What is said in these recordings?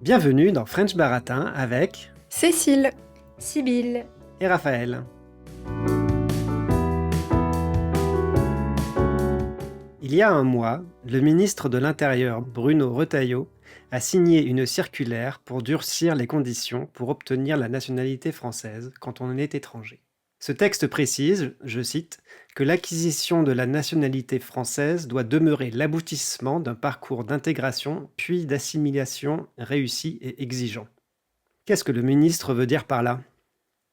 Bienvenue dans French Baratin avec Cécile, Sibylle. et Raphaël. Il y a un mois, le ministre de l'Intérieur Bruno Retailleau a signé une circulaire pour durcir les conditions pour obtenir la nationalité française quand on est étranger. Ce texte précise, je cite, que l'acquisition de la nationalité française doit demeurer l'aboutissement d'un parcours d'intégration puis d'assimilation réussi et exigeant. Qu'est-ce que le ministre veut dire par là ?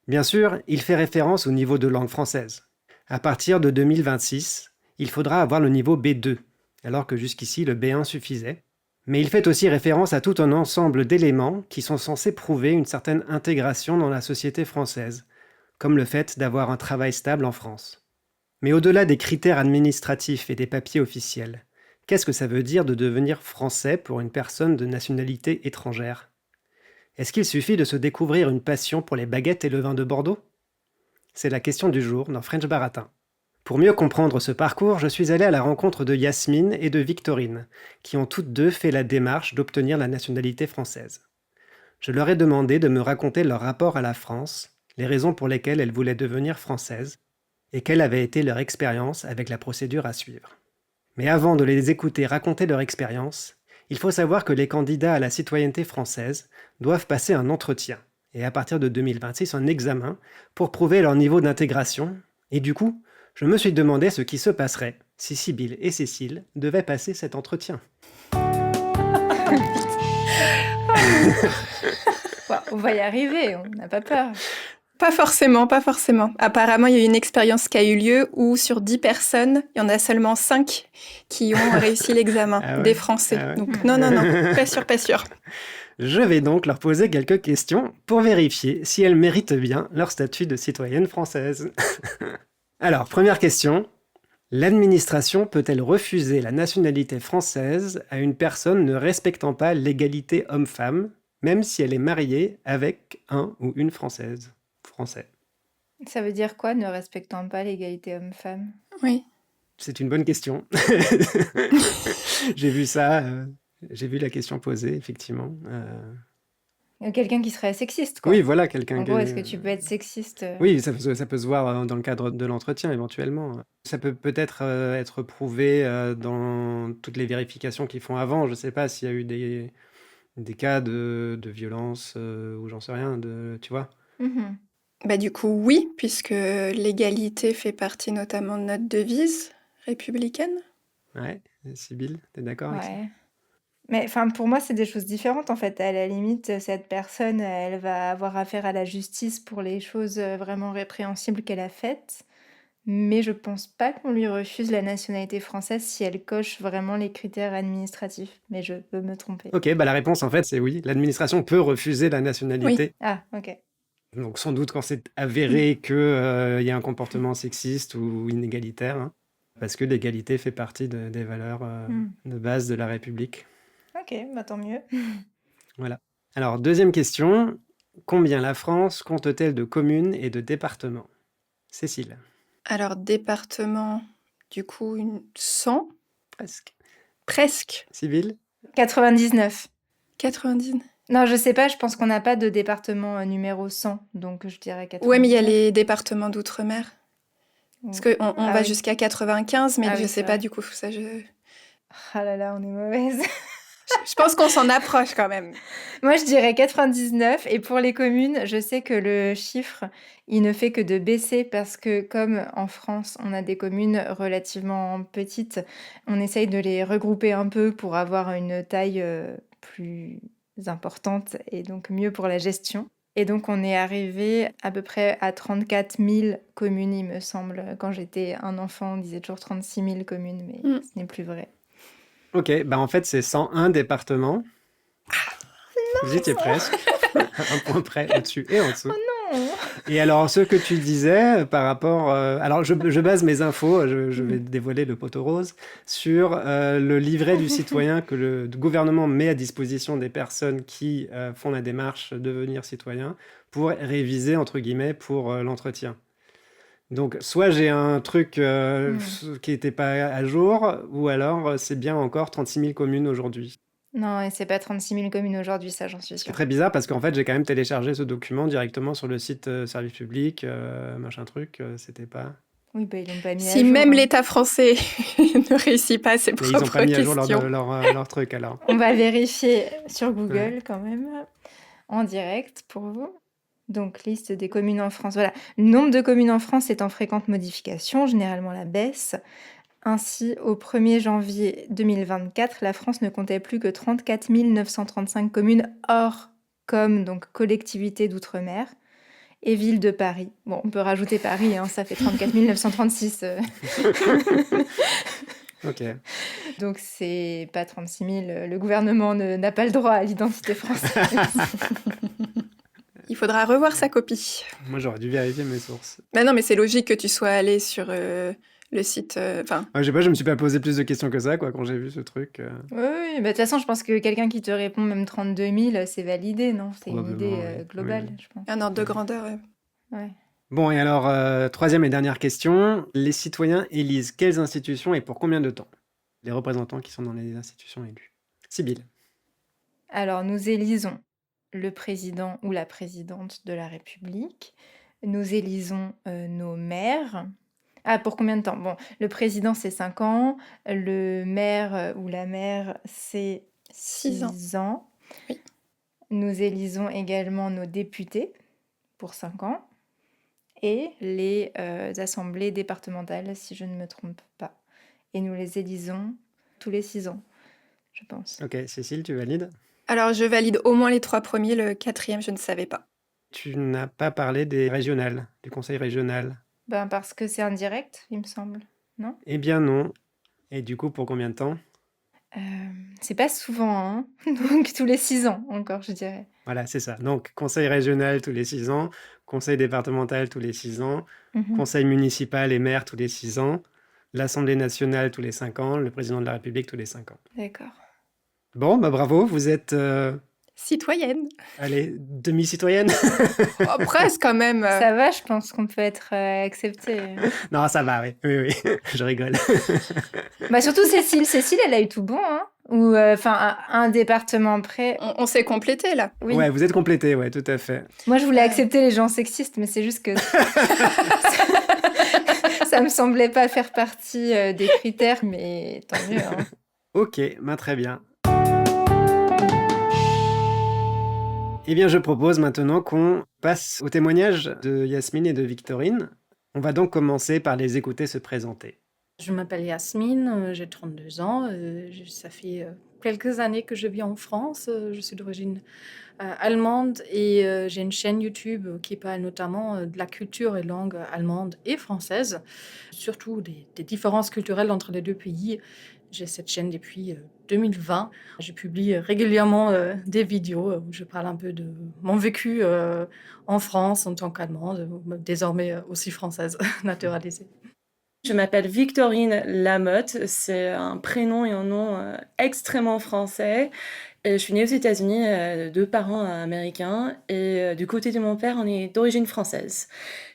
Bien sûr, il fait référence au niveau de langue française. À partir de 2026, il faudra avoir le niveau B2, alors que jusqu'ici le B1 suffisait. Mais il fait aussi référence à tout un ensemble d'éléments qui sont censés prouver une certaine intégration dans la société française, comme le fait d'avoir un travail stable en France. Mais au-delà des critères administratifs et des papiers officiels, qu'est-ce que ça veut dire de devenir français pour une personne de nationalité étrangère ? Est-ce qu'il suffit de se découvrir une passion pour les baguettes et le vin de Bordeaux ? C'est la question du jour dans French Baratin. Pour mieux comprendre ce parcours, je suis allé à la rencontre de Yasmine et de Victorine, qui ont toutes deux fait la démarche d'obtenir la nationalité française. Je leur ai demandé de me raconter leur rapport à la France, les raisons pour lesquelles elles voulaient devenir françaises, et quelle avait été leur expérience avec la procédure à suivre. Mais avant de les écouter raconter leur expérience, il faut savoir que les candidats à la citoyenneté française doivent passer un entretien, et à partir de 2026 un examen, pour prouver leur niveau d'intégration, et du coup, je me suis demandé ce qui se passerait si Sibylle et Cécile devaient passer cet entretien. On va y arriver, on n'a pas peur. Pas forcément. Apparemment, il y a eu une expérience qui a eu lieu où sur 10 personnes, il y en a seulement 5 qui ont réussi l'examen des Français. Donc non, pas sûr. Je vais donc leur poser quelques questions pour vérifier si elles méritent bien leur statut de citoyenne française. Alors, première question. L'administration peut-elle refuser la nationalité française à une personne ne respectant pas l'égalité homme-femme, même si elle est mariée avec un ou une Française ? Français. Ça veut dire quoi, ne respectant pas l'égalité homme-femme ? Oui. C'est une bonne question. J'ai vu ça, j'ai vu la question posée, effectivement. Quelqu'un qui serait sexiste, quoi. Oui, voilà, quelqu'un En gros, est-ce que tu peux être sexiste ? Oui, ça peut se voir dans le cadre de l'entretien, éventuellement. Ça peut peut-être être prouvé dans toutes les vérifications qu'ils font avant. Je ne sais pas s'il y a eu des cas de violence ou j'en sais rien, tu vois. Mhm. Bah du coup, oui, puisque l'égalité fait partie notamment de notre devise républicaine. Ouais, Sibylle, t'es d'accord avec ça ? Ouais. Mais pour moi, c'est des choses différentes, en fait. À la limite, cette personne, elle va avoir affaire à la justice pour les choses vraiment répréhensibles qu'elle a faites. Mais je pense pas qu'on lui refuse la nationalité française si elle coche vraiment les critères administratifs. Mais je peux me tromper. Ok, bah la réponse, en fait, c'est oui. L'administration peut refuser la nationalité. Ah, ok. Donc sans doute quand c'est avéré qu'il y a un comportement sexiste ou inégalitaire, hein, parce que l'égalité fait partie des valeurs de base de la République. Ok, bah tant mieux. Voilà. Alors, deuxième question. Combien la France compte-t-elle de communes et de départements ? Cécile. Alors, département, du coup, 100 Presque. Presque. Sibylle ? 99. 90. Non, je sais pas, je pense qu'on n'a pas de département numéro 100, donc je dirais 99. Ouais, mais il y a les départements d'outre-mer. Parce qu'on Ah va oui. jusqu'à 95, mais Ah je oui, sais c'est pas vrai. du coup. Ça, je Ah là là, on est mauvaise. pense qu'on s'en approche quand même. Moi, je dirais 99. Et pour les communes, je sais que le chiffre, il ne fait que de baisser parce que comme en France, on a des communes relativement petites, on essaye de les regrouper un peu pour avoir une taille plus importante et donc mieux pour la gestion. Et donc, on est arrivé à peu près à 34 000 communes, il me semble. Quand j'étais un enfant, on disait toujours 36 000 communes, mais ce n'est plus vrai. Ok, bah en fait c'est 101 départements. Vous étiez presque. Un point près, au-dessus et en dessous. Oh non. Et alors, ce que tu disais par rapport... alors, je base mes infos, je vais dévoiler le poteau rose, sur le livret du citoyen que le gouvernement met à disposition des personnes qui font la démarche de devenir citoyen pour réviser, entre guillemets, pour l'entretien. Donc, soit j'ai un truc qui n'était pas à jour, ou alors c'est bien encore 36 000 communes aujourd'hui. Non, et c'est pas 36 000 communes aujourd'hui, ça, j'en suis Ce qui est sûre. très bizarre parce qu'en fait, j'ai quand même téléchargé ce document directement sur le site service public, machin truc, c'était pas... Oui, bah, ils l'ont pas mis à Si jour, même hein. l'État français ne réussit pas ses Et ils n'ont pas propres mis à jour questions. leur truc alors. On va vérifier sur Ouais. Google quand même, en direct pour vous. Donc, liste des communes en France. Voilà. Le nombre de communes en France est en fréquente modification, généralement la baisse. Ainsi, au 1er janvier 2024, la France ne comptait plus que 34 935 communes hors donc collectivité d'outre-mer, et ville de Paris. Bon, on peut rajouter Paris, hein, ça fait 34 936. Ok. Donc, c'est pas 36 000. Le gouvernement n'a pas le droit à l'identité française. Il faudra revoir sa copie. Moi, j'aurais dû vérifier mes sources. Mais non, mais c'est logique que tu sois allé sur le site. Enfin, Ouais, je sais pas, je me suis pas posé plus de questions que ça, quoi, quand j'ai vu ce truc. Oui, bah, de toute façon, je pense que quelqu'un qui te répond même 32 000, c'est validé, non? C'est une idée Probablement, oui. globale, Oui. je pense. un ordre de grandeur. Ouais. Ouais. Bon, et alors, troisième et dernière question. Les citoyens élisent quelles institutions et pour combien de temps? Les représentants qui sont dans les institutions élues. Sibylle. Alors, nous élisons le président ou la présidente de la République. Nous élisons nos maires. Ah, pour combien de temps? Bon, le président, c'est 5 ans. Le maire ou la maire, c'est 6 ans. 6 ans. Oui. Nous élisons également nos députés pour 5 ans. Et les assemblées départementales, si je ne me trompe pas. Et nous les élisons tous les 6 ans, je pense. Ok, Cécile, tu valides? Alors, je valide au moins les 3 premiers, le 4e, je ne savais pas. Tu n'as pas parlé des régionales, du conseil régional. Ben, parce que c'est indirect, il me semble, non? Eh bien non. Et du coup, pour combien de temps? C'est pas souvent, hein? Donc tous les 6 ans encore, je dirais. Voilà, c'est ça. Donc, conseil régional tous les 6 ans, conseil départemental tous les 6 ans, Mhm. conseil municipal et maire tous les 6 ans, l'Assemblée nationale tous les 5 ans, le président de la République tous les 5 ans. D'accord. Bon, bah bravo, vous êtes, Citoyenne. allez, demi-citoyenne? Oh, presque quand même. Ça va, je pense qu'on peut être accepté. Non, ça va, oui, oui, oui, je rigole. Bah surtout Cécile. Cécile, elle a eu tout bon, hein? Ou enfin un département près. On s'est complété là. Oui. Ouais, vous êtes complété, ouais, tout à fait. Moi, je voulais accepter les gens sexistes, mais c'est juste que ça me semblait pas faire partie des critères, mais tant mieux, hein. Ok, bah très bien. Eh bien, je propose maintenant qu'on passe au témoignage de Yasmine et de Victorine. On va donc commencer par les écouter se présenter. Je m'appelle Yasmine, j'ai 32 ans. Ça fait quelques années que je vis en France. Je suis d'origine allemande et j'ai une chaîne YouTube qui parle notamment de la culture et langue allemande et française, surtout des différences culturelles entre les deux pays. J'ai cette chaîne depuis 2020. Je publie régulièrement des vidéos où je parle un peu de mon vécu en France en tant qu'allemande, désormais aussi française naturalisée. Je m'appelle Victorine Lamotte, c'est un prénom et un nom extrêmement français. Et je suis née aux États-Unis de parents américains et du côté de mon père, on est d'origine française.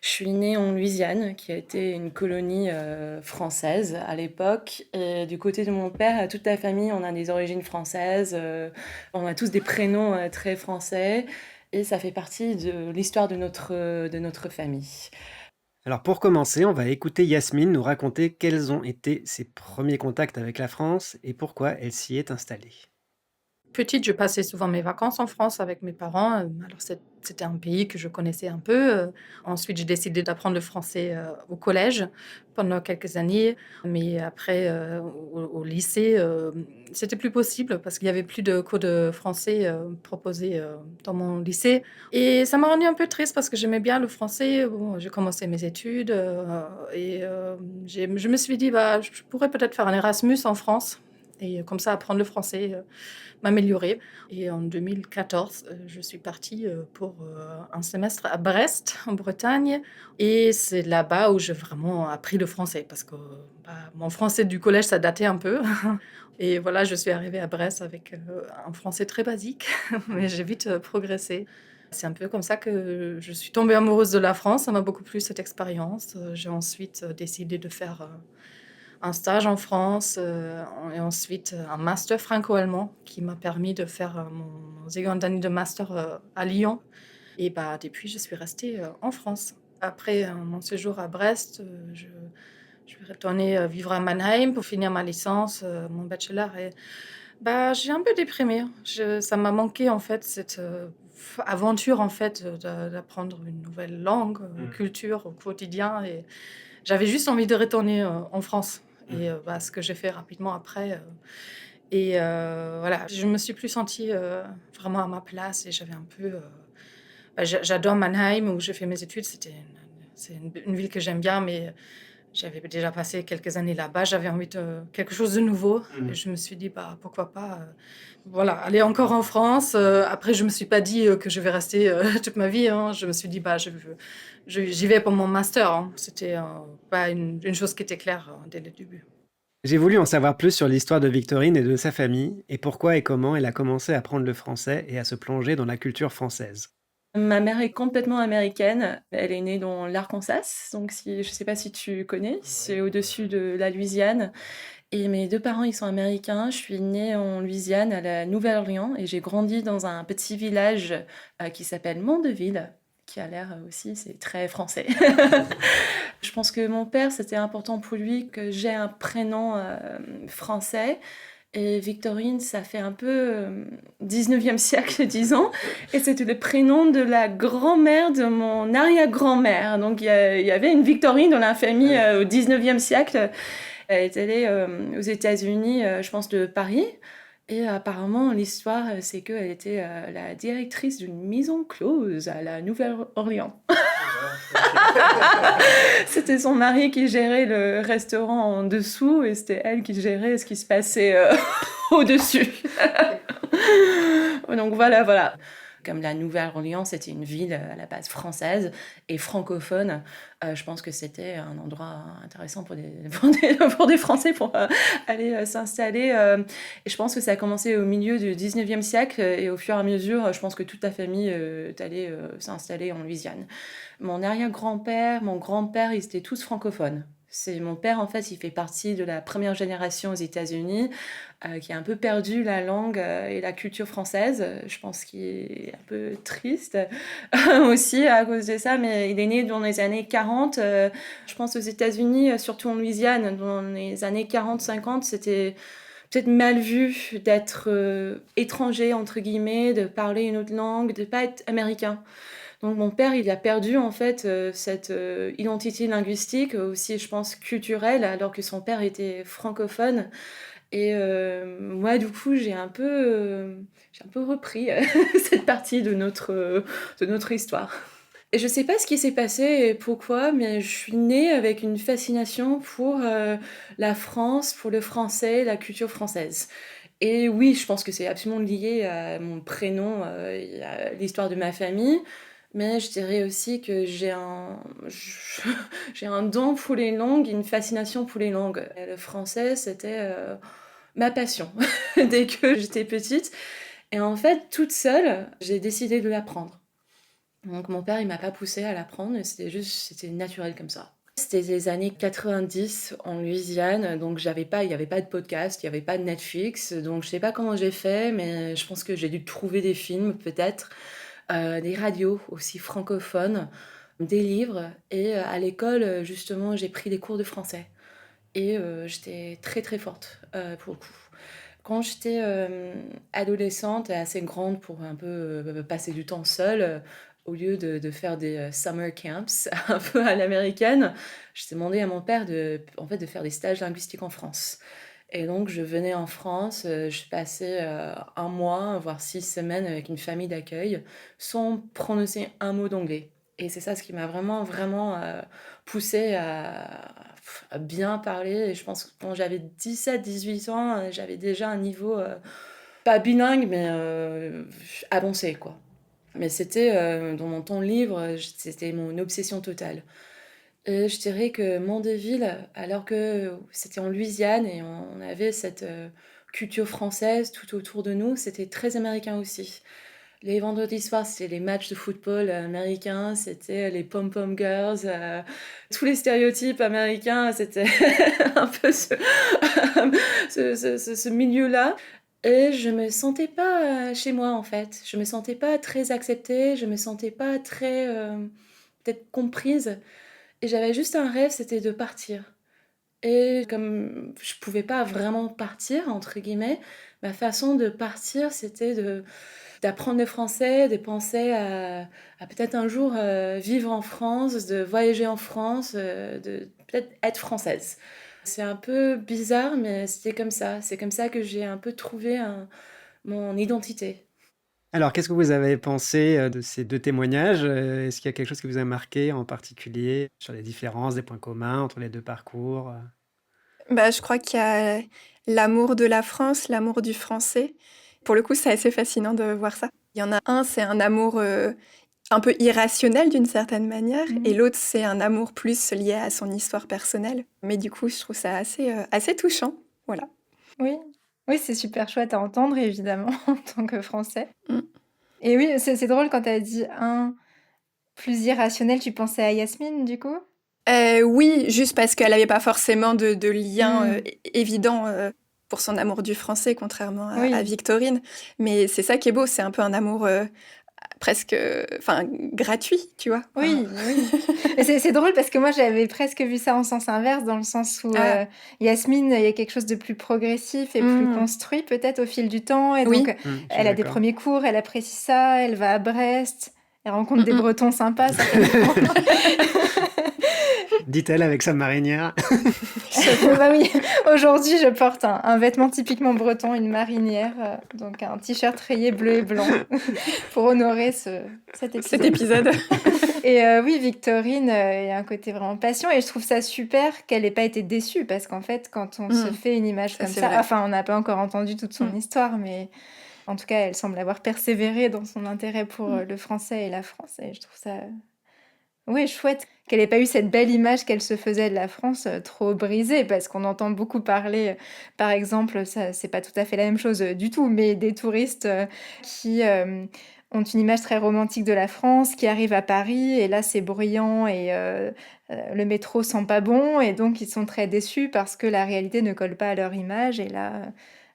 Je suis née en Louisiane, qui a été une colonie française à l'époque. Et du côté de mon père, toute la famille, on a des origines françaises. On a tous des prénoms très français et ça fait partie de l'histoire de notre famille. Alors pour commencer, on va écouter Yasmine nous raconter quels ont été ses premiers contacts avec la France et pourquoi elle s'y est installée. Petite, je passais souvent mes vacances en France avec mes parents. Alors, c'était un pays que je connaissais un peu. Ensuite, j'ai décidé d'apprendre le français au collège pendant quelques années. Mais après, au lycée, c'était plus possible parce qu'il n'y avait plus de cours de français proposés dans mon lycée. Et ça m'a rendu un peu triste parce que j'aimais bien le français. Bon, j'ai commencé mes études et je me suis dit, bah, je pourrais peut-être faire un Erasmus en France. Et comme ça, apprendre le français, m'améliorer. Et en 2014, je suis partie pour un semestre à Brest, en Bretagne. Et c'est là-bas où j'ai vraiment appris le français. Parce que mon français du collège, ça datait un peu. Et voilà, je suis arrivée à Brest avec un français très basique. Mais j'ai vite progressé. C'est un peu comme ça que je suis tombée amoureuse de la France. Ça m'a beaucoup plu, cette expérience. J'ai ensuite décidé de faire un stage en France et ensuite un master franco-allemand qui m'a permis de faire mon seconde année de master à Lyon. Et depuis, je suis restée en France. Après mon séjour à Brest, je suis retournée vivre à Mannheim pour finir ma licence, mon bachelor. Et j'ai un peu déprimée. Ça m'a manqué en fait cette aventure en fait d'apprendre une nouvelle langue, culture au quotidien. Et j'avais juste envie de retourner en France. Et ce que j'ai fait rapidement après. Voilà, je me suis plus sentie vraiment à ma place et j'avais un peu. J'adore Mannheim où j'ai fait mes études. C'est une ville que j'aime bien, mais j'avais déjà passé quelques années là-bas. J'avais envie de quelque chose de nouveau. Et je me suis dit, pourquoi pas voilà, aller encore en France. Après, je me suis pas dit que je vais rester toute ma vie. Hein. Je me suis dit, j'y vais pour mon master. Hein. C'était pas une chose qui était claire dès le début. J'ai voulu en savoir plus sur l'histoire de Victorine et de sa famille, et pourquoi et comment elle a commencé à apprendre le français et à se plonger dans la culture française. Ma mère est complètement américaine. Elle est née dans l'Arkansas, donc je sais pas si tu connais, c'est au-dessus de la Louisiane. Et mes 2 parents, ils sont américains. Je suis née en Louisiane, à la Nouvelle-Orléans, et j'ai grandi dans un petit village qui s'appelle Mondeville, qui a l'air aussi, c'est très français. Je pense que mon père, c'était important pour lui que j'ai un prénom français. Et Victorine, ça fait un peu 19e siècle, disons. Et c'était le prénom de la grand-mère de mon arrière-grand-mère. Donc il y avait une Victorine dans la famille au 19e siècle. Elle est allée aux États-Unis, je pense, de Paris. Et apparemment, l'histoire, c'est qu'elle était la directrice d'une maison close à la Nouvelle-Orléans. C'était son mari qui gérait le restaurant en dessous et c'était elle qui gérait ce qui se passait au-dessus. Donc voilà. Comme la Nouvelle-Orléans, c'était une ville à la base française et francophone. Je pense que c'était un endroit intéressant pour des Français pour aller s'installer. Et je pense que ça a commencé au milieu du 19e siècle et au fur et à mesure, je pense que toute la famille est allée s'installer en Louisiane. Mon arrière-grand-père, mon grand-père, ils étaient tous francophones. Mon père, en fait, il fait partie de la première génération aux États-Unis qui a un peu perdu la langue et la culture française. Je pense qu'il est un peu triste aussi à cause de ça, mais il est né dans les années 40. Je pense aux États-Unis, surtout en Louisiane, dans les années 40-50, c'était peut-être mal vu d'être étranger, entre guillemets, de parler une autre langue, de ne pas être américain. Donc mon père, il a perdu en fait cette identité linguistique, aussi je pense culturelle, alors que son père était francophone. Et moi, du coup, j'ai un peu repris cette partie de notre histoire. Et je sais pas ce qui s'est passé et pourquoi, mais je suis née avec une fascination pour la France, pour le français, la culture française. Et oui, je pense que c'est absolument lié à mon prénom et à l'histoire de ma famille. Mais je dirais aussi que j'ai un don pour les langues, une fascination pour les langues. Et le français, c'était ma passion dès que j'étais petite. Et en fait, toute seule, j'ai décidé de l'apprendre. Donc mon père, il m'a pas poussée à l'apprendre, c'était naturel comme ça. C'était les années 90 en Louisiane, donc il y avait pas de podcast, il y avait pas de Netflix, donc je sais pas comment j'ai fait, mais je pense que j'ai dû trouver des films peut-être, des radios aussi francophones, des livres, et à l'école justement j'ai pris des cours de français et j'étais très très forte pour le coup. Quand j'étais adolescente et assez grande pour un peu passer du temps seule, au lieu de faire des summer camps un peu à l'américaine, j'ai demandé à mon père en fait, de faire des stages linguistiques en France. Et donc, je venais en France, je passais 1 mois, voire 6 semaines avec une famille d'accueil, sans prononcer un mot d'anglais. Et c'est ça ce qui m'a vraiment, vraiment poussée à bien parler. Et je pense que quand j'avais 17-18 ans, j'avais déjà un niveau, pas bilingue, mais avancé, quoi. Mais c'était, dans mon temps libre, c'était mon obsession totale. Je dirais que Mandeville, alors que c'était en Louisiane et on avait cette culture française tout autour de nous, c'était très américain aussi. Les vendredis soirs, c'était les matchs de football américains, c'était les pom-pom girls, tous les stéréotypes américains, c'était un peu ce milieu-là. Et je me sentais pas chez moi, en fait. Je me sentais pas très acceptée, je me sentais pas très peut-être comprise. Et j'avais juste un rêve, c'était de partir. Et comme je pouvais pas vraiment partir, entre guillemets, ma façon de partir, c'était d'apprendre le français, de penser à peut-être un jour vivre en France, de voyager en France, de peut-être être française. C'est un peu bizarre, mais c'était comme ça. C'est comme ça que j'ai un peu trouvé mon identité. Alors, qu'est-ce que vous avez pensé de ces 2 témoignages? Est-ce qu'il y a quelque chose qui vous a marqué en particulier sur les différences, des points communs entre les 2 parcours? Bah, je crois qu'il y a l'amour de la France, l'amour du français. Pour le coup, c'est assez fascinant de voir ça. Il y en a un, c'est un amour un peu irrationnel d'une certaine manière, et l'autre, c'est un amour plus lié à son histoire personnelle. Mais du coup, je trouve ça assez touchant. Voilà. Oui, oui, c'est super chouette à entendre, évidemment, en tant que Français. Mm. Et oui, c'est drôle quand tu as dit un plus irrationnel, tu pensais à Yasmine, du coup? Oui, juste parce qu'elle n'avait pas forcément de lien Mm. évident pour son amour du français, contrairement à Oui. Victorine. Mais c'est ça qui est beau, c'est un peu un amour presque gratuit, tu vois. Oui, oui. Mais c'est drôle parce que moi, j'avais presque vu ça en sens inverse, dans le sens où Ah. Yasmine, il y a quelque chose de plus progressif et plus construit peut-être au fil du temps. Et Oui. donc, Je suis elle a des d'accord. premiers cours, elle apprécie ça, elle va à Brest, elle rencontre des Mm. Bretons sympas, certainement. Dit-elle avec sa marinière. Bah oui, aujourd'hui, je porte un vêtement typiquement breton, une marinière, donc un t-shirt rayé bleu et blanc, pour honorer cet Cet épisode. épisode. Et oui, Victorine, il y a un côté vraiment passion, et je trouve ça super qu'elle ait pas été déçue, parce qu'en fait, quand on se fait une image Ça, comme c'est ça, vrai. enfin, on n'a pas encore entendu toute son histoire, mais en tout cas, elle semble avoir persévéré dans son intérêt pour le français et la France, et je trouve ça, oui, chouette qu'elle ait pas eu cette belle image qu'elle se faisait de la France, trop brisée, parce qu'on entend beaucoup parler, par exemple, ça c'est pas tout à fait la même chose, du tout, mais des touristes, qui, ont une image très romantique de la France, qui arrivent à Paris et là c'est bruyant et le métro sent pas bon, et donc ils sont très déçus parce que la réalité ne colle pas à leur image, et là,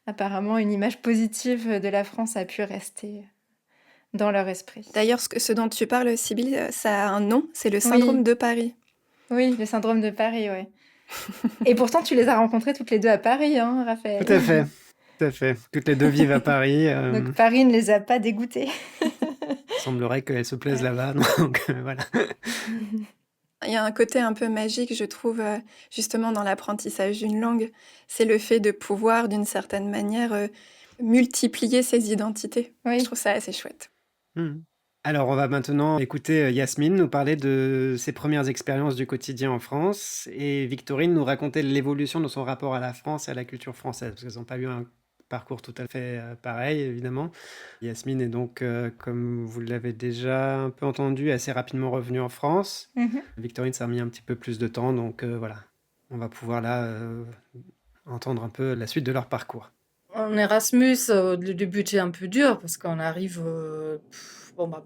apparemment une image positive de la France a pu rester dans leur esprit. D'ailleurs, ce dont tu parles, Sybille, ça a un nom, c'est le Oui. syndrome de Paris. Oui, le syndrome de Paris, ouais. Et pourtant, tu les as rencontrés toutes les deux à Paris, hein, Raphaël? Tout à fait, tout à fait. Toutes les 2 vivent à Paris. Donc Paris ne les a pas dégoûtés. Il semblerait qu'elles se plaisent Ouais. là-bas, donc voilà. Il y a un côté un peu magique, je trouve, justement dans l'apprentissage d'une langue. C'est le fait de pouvoir, d'une certaine manière, multiplier ses identités. Oui. Je trouve ça assez chouette. Alors, on va maintenant écouter Yasmine nous parler de ses premières expériences du quotidien en France, et Victorine nous raconter l'évolution de son rapport à la France et à la culture française, parce qu'elles n'ont pas eu un parcours tout à fait pareil, évidemment. Yasmine est donc, comme vous l'avez déjà un peu entendu, assez rapidement revenue en France. Victorine, ça a mis un petit peu plus de temps, donc voilà. On va pouvoir là entendre un peu la suite de leur parcours. En Erasmus, le début était un peu dur parce qu'on arrive.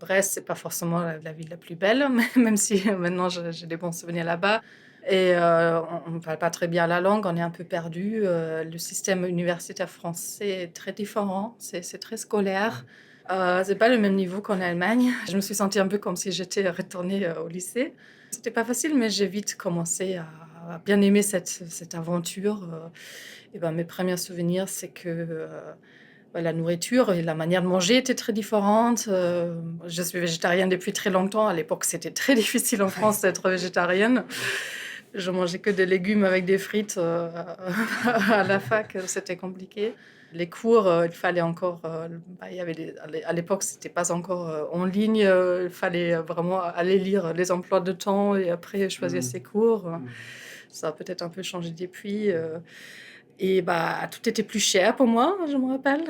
Brest, c'est pas forcément la ville la plus belle, même si maintenant j'ai des bons souvenirs là-bas. Et on ne parle pas très bien la langue, on est un peu perdu. Le système universitaire français est très différent, c'est très scolaire. C'est pas le même niveau qu'en Allemagne. Je me suis sentie un peu comme si j'étais retournée au lycée. C'était pas facile, mais j'ai vite commencé à bien aimer cette aventure. Mes premiers souvenirs, c'est que la nourriture et la manière de manger étaient très différentes. Je suis végétarienne depuis très longtemps. À l'époque, c'était très difficile en France d'être végétarienne. Je mangeais que des légumes avec des frites à la fac, c'était compliqué. Les cours, il fallait encore... il y avait à l'époque, c'était pas encore en ligne. Il fallait vraiment aller lire les emplois de temps et après choisir ses cours. Ça a peut-être un peu changé depuis. Et tout était plus cher pour moi, je me rappelle.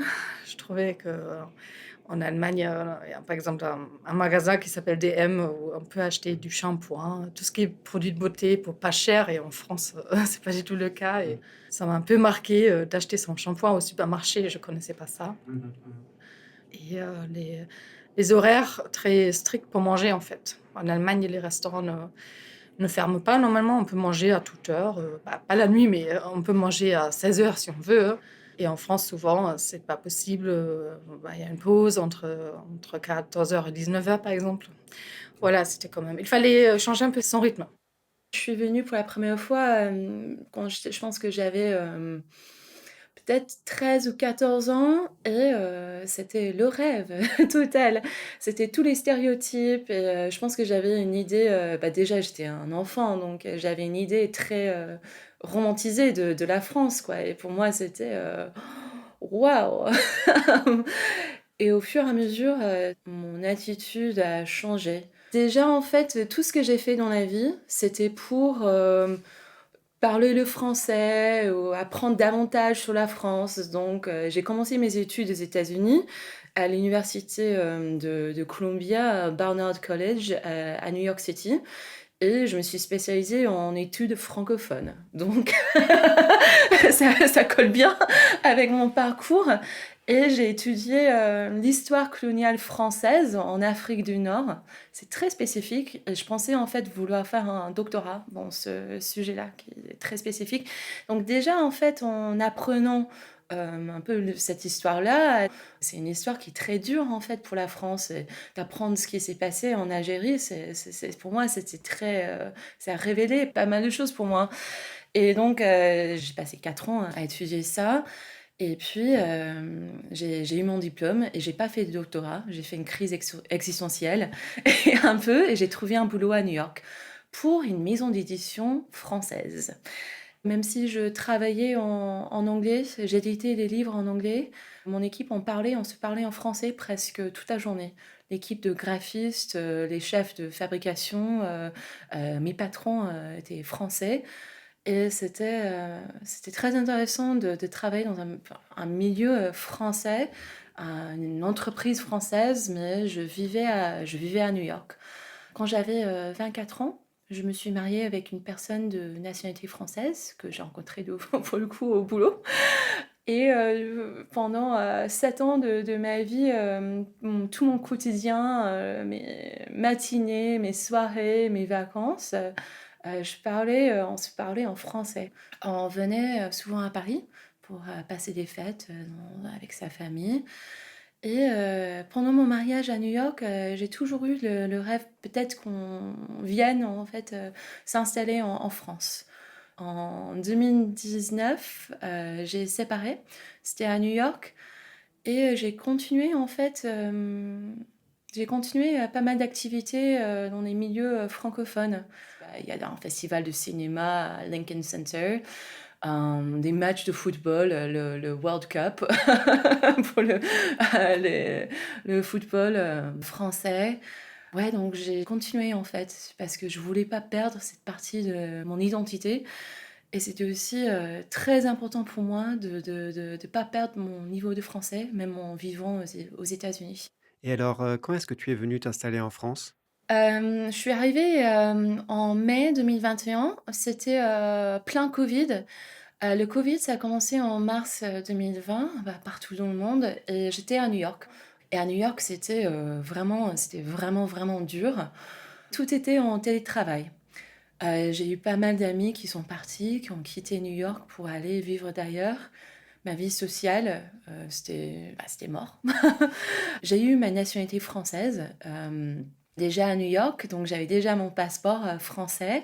Je trouvais qu'en Allemagne, il y a par exemple un magasin qui s'appelle DM où on peut acheter du shampoing, tout ce qui est produit de beauté pour pas cher. Et en France, c'est pas du tout le cas. Et ça m'a un peu marqué d'acheter son shampoing au supermarché. Je connaissais pas ça. Et les horaires très stricts pour manger, en fait. En Allemagne, les restaurants ne ferment pas. Normalement, on peut manger à toute heure. Pas la nuit, mais on peut manger à 16 heures si on veut. Et en France, souvent, c'est pas possible. Il y a une pause entre 14 heures et 19 heures, par exemple. Voilà, c'était quand même... Il fallait changer un peu son rythme. Je suis venue pour la première fois quand je pense que j'avais peut-être 13 ou 14 ans et c'était le rêve total. C'était tous les stéréotypes et je pense que j'avais une idée, déjà j'étais un enfant donc j'avais une idée très romantisée de la France quoi et pour moi c'était waouh. Et au fur et à mesure, mon attitude a changé. Déjà, en fait, tout ce que j'ai fait dans la vie, c'était pour parler le français ou apprendre davantage sur la France. Donc, j'ai commencé mes études aux États-Unis à l'université de Columbia, Barnard College, à New York City. Et je me suis spécialisée en études francophones. Donc, ça colle bien avec mon parcours. Et j'ai étudié l'histoire coloniale française en Afrique du Nord. C'est très spécifique. Et je pensais en fait vouloir faire un doctorat dans ce sujet-là, qui est très spécifique. Donc déjà, en fait, en apprenant un peu cette histoire-là, c'est une histoire qui est très dure en fait pour la France. Et d'apprendre ce qui s'est passé en Algérie, pour moi, c'était très... ça a révélé pas mal de choses pour moi. Et donc, j'ai passé 4 ans à étudier ça. Et puis, j'ai eu mon diplôme et j'ai pas fait de doctorat. J'ai fait une crise existentielle et un peu, et j'ai trouvé un boulot à New York pour une maison d'édition française. Même si je travaillais en anglais, j'éditais des livres en anglais, mon équipe on se parlait en français presque toute la journée. L'équipe de graphistes, les chefs de fabrication, mes patrons étaient français. Et c'était très intéressant de travailler dans un milieu français, une entreprise française, mais je vivais à New York. Quand j'avais 24 ans, je me suis mariée avec une personne de nationalité française que j'ai rencontrée pour le coup au boulot. Et pendant 7 ans de ma vie, tout mon quotidien, mes matinées, mes soirées, mes vacances, on se parlait en français. On venait souvent à Paris pour passer des fêtes avec sa famille. Et pendant mon mariage à New York, j'ai toujours eu le rêve peut-être qu'on vienne en fait s'installer en France. En 2019, j'ai séparé. C'était à New York. Et j'ai continué en fait. J'ai continué pas mal d'activités dans les milieux francophones. Il y a un festival de cinéma à Lincoln Center, des matchs de football, le World Cup pour le football français. Ouais, donc j'ai continué en fait parce que je voulais pas perdre cette partie de mon identité. Et c'était aussi très important pour moi de pas perdre mon niveau de français, même en vivant aux États-Unis. Et alors, quand est-ce que tu es venue t'installer en France? Je suis arrivée en mai 2021. C'était plein Covid. Le Covid, ça a commencé en mars 2020, partout dans le monde, et j'étais à New York. Et à New York, c'était vraiment, vraiment dur. Tout était en télétravail. J'ai eu pas mal d'amis qui sont partis, qui ont quitté New York pour aller vivre d'ailleurs. Ma vie sociale, c'était mort. J'ai eu ma nationalité française déjà à New York, donc j'avais déjà mon passeport français.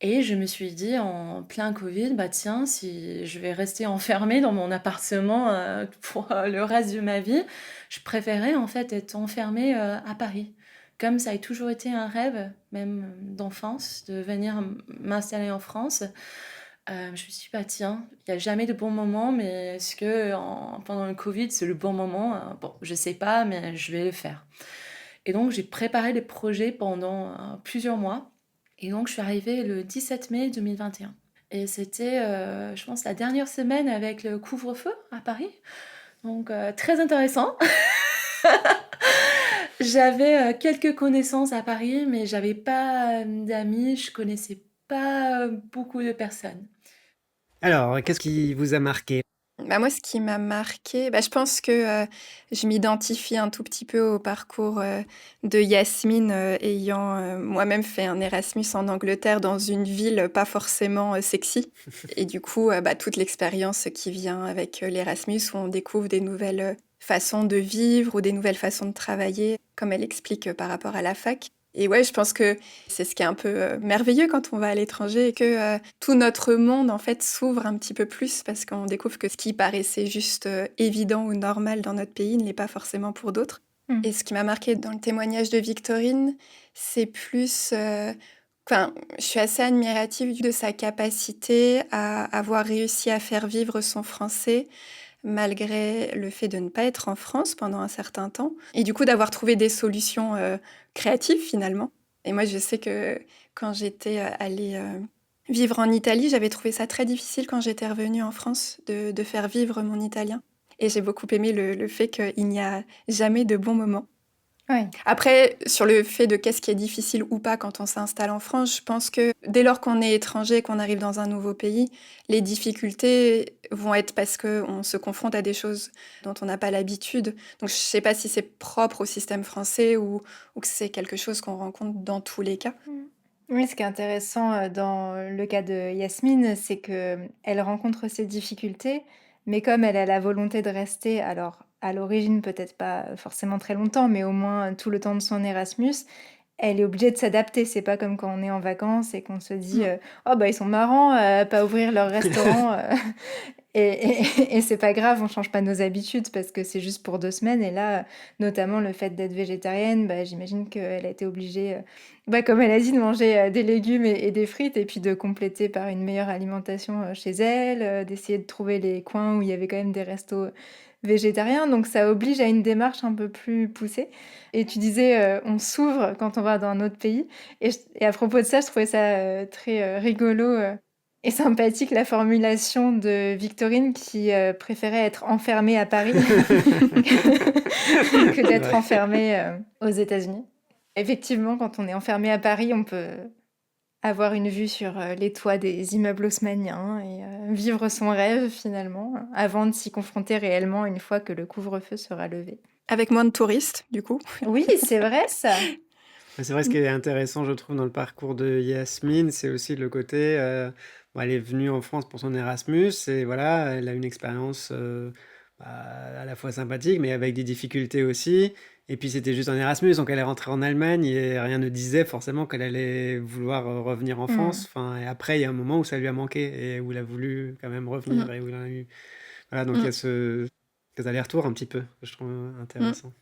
Et je me suis dit en plein Covid, bah tiens, si je vais rester enfermée dans mon appartement pour le reste de ma vie, je préférais en fait être enfermée à Paris. Comme ça a toujours été un rêve, même d'enfance, de venir m'installer en France, je me suis dit, bah tiens, il n'y a jamais de bon moment, mais est-ce que pendant le Covid, c'est le bon moment? Bon, je sais pas, mais je vais le faire. Et donc, j'ai préparé les projets pendant plusieurs mois. Et donc, je suis arrivée le 17 mai 2021. Et c'était, je pense, la dernière semaine avec le couvre-feu à Paris. Donc, très intéressant. J'avais quelques connaissances à Paris, mais j'avais pas d'amis, je connaissais pas beaucoup de personnes. Alors, qu'est-ce qui vous a marqué? Moi, ce qui m'a marqué, je pense que je m'identifie un tout petit peu au parcours de Yasmine, ayant moi-même fait un Erasmus en Angleterre dans une ville pas forcément sexy. Et du coup, toute l'expérience qui vient avec l'Erasmus, où on découvre des nouvelles façons de vivre ou des nouvelles façons de travailler, comme elle explique par rapport à la fac. Et ouais, je pense que c'est ce qui est un peu merveilleux quand on va à l'étranger et que tout notre monde en fait s'ouvre un petit peu plus parce qu'on découvre que ce qui paraissait juste évident ou normal dans notre pays ne l'est pas forcément pour d'autres. Et ce qui m'a marqué dans le témoignage de Victorine, c'est plus... Enfin, je suis assez admirative de sa capacité à avoir réussi à faire vivre son français malgré le fait de ne pas être en France pendant un certain temps, et du coup d'avoir trouvé des solutions créatives finalement. Et moi, je sais que quand j'étais allée vivre en Italie, j'avais trouvé ça très difficile quand j'étais revenue en France de faire vivre mon italien. Et j'ai beaucoup aimé le fait qu'il n'y a jamais de bons moments. Ouais. Après, sur le fait de qu'est-ce qui est difficile ou pas quand on s'installe en France, je pense que dès lors qu'on est étranger et qu'on arrive dans un nouveau pays, les difficultés vont être parce qu'on se confronte à des choses dont on n'a pas l'habitude. Donc je ne sais pas si c'est propre au système français ou que c'est quelque chose qu'on rencontre dans tous les cas. Oui, ce qui est intéressant dans le cas de Yasmine, c'est qu'elle rencontre ces difficultés, mais comme elle a la volonté de rester, alors à l'origine peut-être pas forcément très longtemps, mais au moins tout le temps de son Erasmus, elle est obligée de s'adapter. C'est pas comme quand on est en vacances et qu'on se dit oh bah ils sont marrants à pas ouvrir leur restaurant et c'est pas grave, on change pas nos habitudes parce que c'est juste pour 2 semaines. Et là, notamment le fait d'être végétarienne, j'imagine qu'elle a été obligée, comme elle a dit, de manger des légumes et des frites et puis de compléter par une meilleure alimentation chez elle, d'essayer de trouver les coins où il y avait quand même des restos végétariens. Donc ça oblige à une démarche un peu plus poussée. Et tu disais, on s'ouvre quand on va dans un autre pays. Et à propos de ça, je trouvais ça très rigolo et sympathique la formulation de Victorine qui préférait être enfermée à Paris que d'être enfermée aux États-Unis. Effectivement, quand on est enfermé à Paris, on peut avoir une vue sur les toits des immeubles haussmanniens et vivre son rêve finalement, avant de s'y confronter réellement une fois que le couvre-feu sera levé. Avec moins de touristes, du coup. Oui, c'est vrai ça. C'est vrai, ce qui est intéressant, je trouve, dans le parcours de Yasmine, c'est aussi le côté... elle est venue en France pour son Erasmus et voilà, elle a une expérience à la fois sympathique, mais avec des difficultés aussi. Et puis c'était juste un Erasmus, donc elle est rentrée en Allemagne et rien ne disait forcément qu'elle allait vouloir revenir en France. Enfin, et après, il y a un moment où ça lui a manqué et où il a voulu quand même revenir et où il en a eu... Voilà, donc il y a ces allers-retours un petit peu, que je trouve intéressant.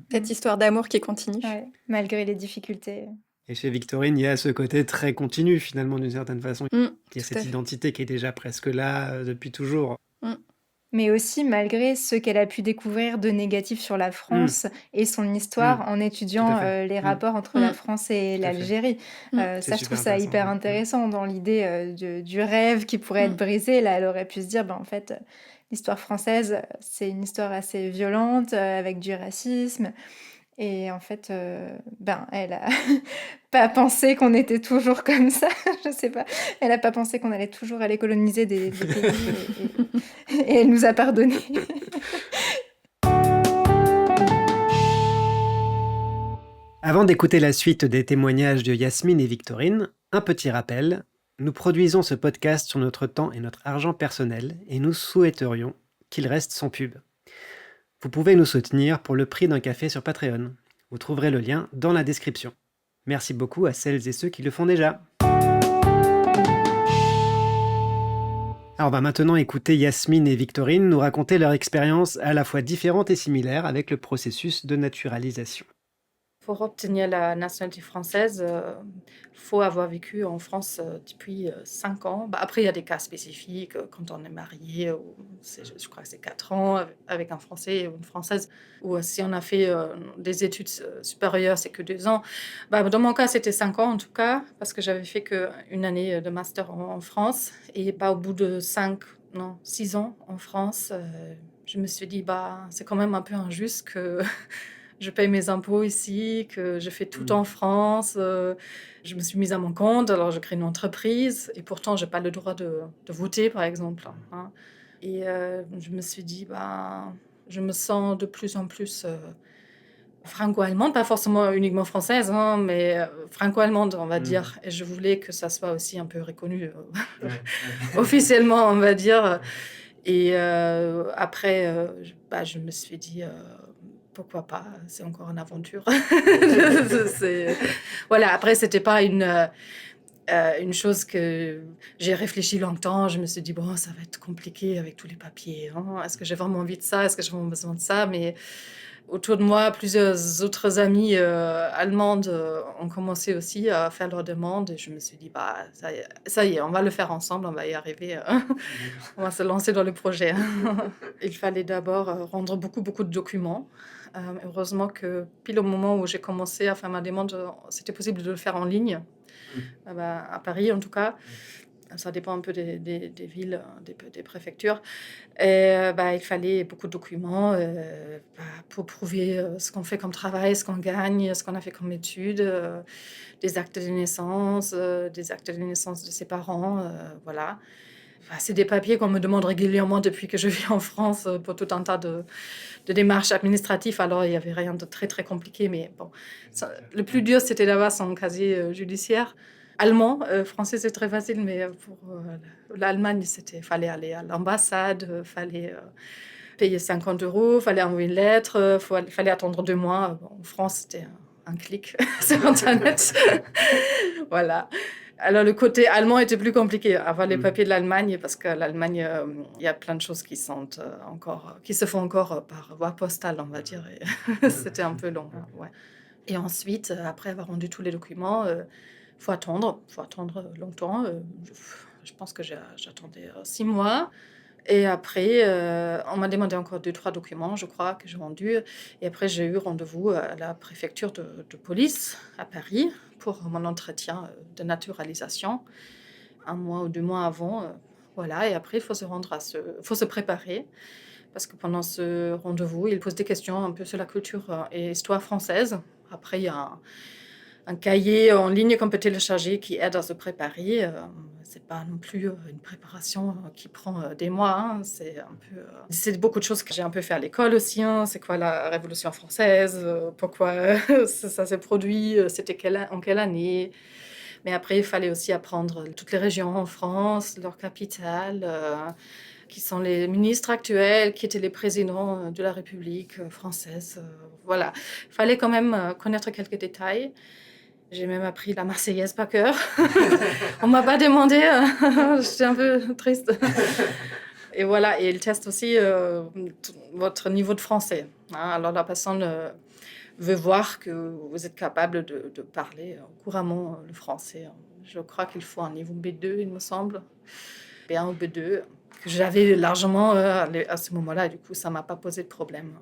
Cette histoire d'amour qui continue. Ouais, malgré les difficultés. Et chez Victorine, il y a ce côté très continu, finalement, d'une certaine façon. Il y a cette identité qui est déjà presque là depuis toujours. Mais aussi malgré ce qu'elle a pu découvrir de négatif sur la France et son histoire en étudiant les rapports entre la France et l'Algérie. Ça, je trouve ça hyper intéressant dans l'idée du rêve qui pourrait être brisé. Là, elle aurait pu se dire, en fait, l'histoire française, c'est une histoire assez violente, avec du racisme. Et en fait, elle a pas pensé qu'on était toujours comme ça, je sais pas. Elle a pas pensé qu'on allait toujours aller coloniser des pays et elle nous a pardonné. Avant d'écouter la suite des témoignages de Yasmine et Victorine, un petit rappel. Nous produisons ce podcast sur notre temps et notre argent personnel et nous souhaiterions qu'il reste sans pub. Vous pouvez nous soutenir pour le prix d'un café sur Patreon. Vous trouverez le lien dans la description. Merci beaucoup à celles et ceux qui le font déjà. Alors on va maintenant écouter Yasmine et Victorine nous raconter leur expérience à la fois différente et similaire avec le processus de naturalisation. Pour obtenir la nationalité française, il faut avoir vécu en France depuis 5 ans. Après, il y a des cas spécifiques, quand on est marié, je crois que c'est 4 ans avec un Français ou une Française, ou si on a fait des études supérieures, c'est que 2 ans. Dans mon cas, c'était 5 ans en tout cas, parce que j'avais fait qu'une année de master en France. Et au bout de 6 ans en France, je me suis dit, c'est quand même un peu injuste que... Je paye mes impôts ici, que je fais tout en France. Je me suis mise à mon compte, alors je crée une entreprise. Et pourtant, je n'ai pas le droit de voter, par exemple. Et je me suis dit, je me sens de plus en plus franco-allemande, pas forcément uniquement française, hein, mais franco-allemande, on va dire. Et je voulais que ça soit aussi un peu reconnu officiellement, on va dire. Et après, je me suis dit, pourquoi pas, c'est encore une aventure. Voilà, après, c'était pas une chose que j'ai réfléchi longtemps. Je me suis dit, bon, ça va être compliqué avec tous les papiers. Hein. Est-ce que j'ai vraiment envie de ça? Est-ce que j'ai vraiment besoin de ça? Mais autour de moi, plusieurs autres amies allemandes ont commencé aussi à faire leurs demandes. Et je me suis dit, ça y est, on va le faire ensemble, on va y arriver. On va se lancer dans le projet. Il fallait d'abord rendre beaucoup, beaucoup de documents. Heureusement que pile au moment où j'ai commencé à faire ma demande, c'était possible de le faire en ligne. À Paris, en tout cas. Ça dépend un peu des villes, des préfectures. Et il fallait beaucoup de documents pour prouver ce qu'on fait comme travail, ce qu'on gagne, ce qu'on a fait comme études, des actes de naissance, des actes de naissance de ses parents, voilà. C'est des papiers qu'on me demande régulièrement depuis que je vis en France pour tout un tas de démarches administratives. Alors, il n'y avait rien de très, très compliqué. Mais bon, le plus dur, c'était d'avoir son casier judiciaire. Allemand, français, c'est très facile. Mais pour l'Allemagne, il fallait aller à l'ambassade, fallait payer 50 €, fallait envoyer une lettre, fallait attendre 2 mois. Bon, en France, c'était un clic sur Internet. Voilà. Alors, le côté allemand était plus compliqué, avoir les papiers de l'Allemagne, parce que l'Allemagne, il y a plein de choses qui se font encore par voie postale, on va dire. Et c'était un peu long. Hein, ouais. Et ensuite, après avoir rendu tous les documents, faut attendre longtemps. Je pense que j'attendais 6 mois. Et après, on m'a demandé encore 2-3 documents, je crois, que j'ai rendus. Et après, j'ai eu rendez-vous à la préfecture de police à Paris pour mon entretien de naturalisation, 1 mois ou 2 mois avant. Voilà, et après, il faut faut se préparer. Parce que pendant ce rendez-vous, il pose des questions un peu sur la culture et histoire française. Après, il y a un cahier en ligne qu'on peut télécharger qui aide à se préparer. C'est pas non plus une préparation qui prend des mois. Hein. C'est beaucoup de choses que j'ai un peu fait à l'école aussi. Hein. C'est quoi la Révolution française? Pourquoi ça s'est produit? C'était en quelle année? Mais après, il fallait aussi apprendre toutes les régions en France, leurs capitales, qui sont les ministres actuels, qui étaient les présidents de la République française. Voilà, il fallait quand même connaître quelques détails. J'ai même appris la Marseillaise par cœur. On m'a pas demandé, j'étais un peu triste. Et voilà, et il teste aussi votre niveau de français. Hein. Alors la personne veut voir que vous êtes capable de parler couramment le français. Je crois qu'il faut un niveau B2, il me semble, B1 ou B2, que j'avais largement à ce moment-là. Et du coup, ça m'a pas posé de problème.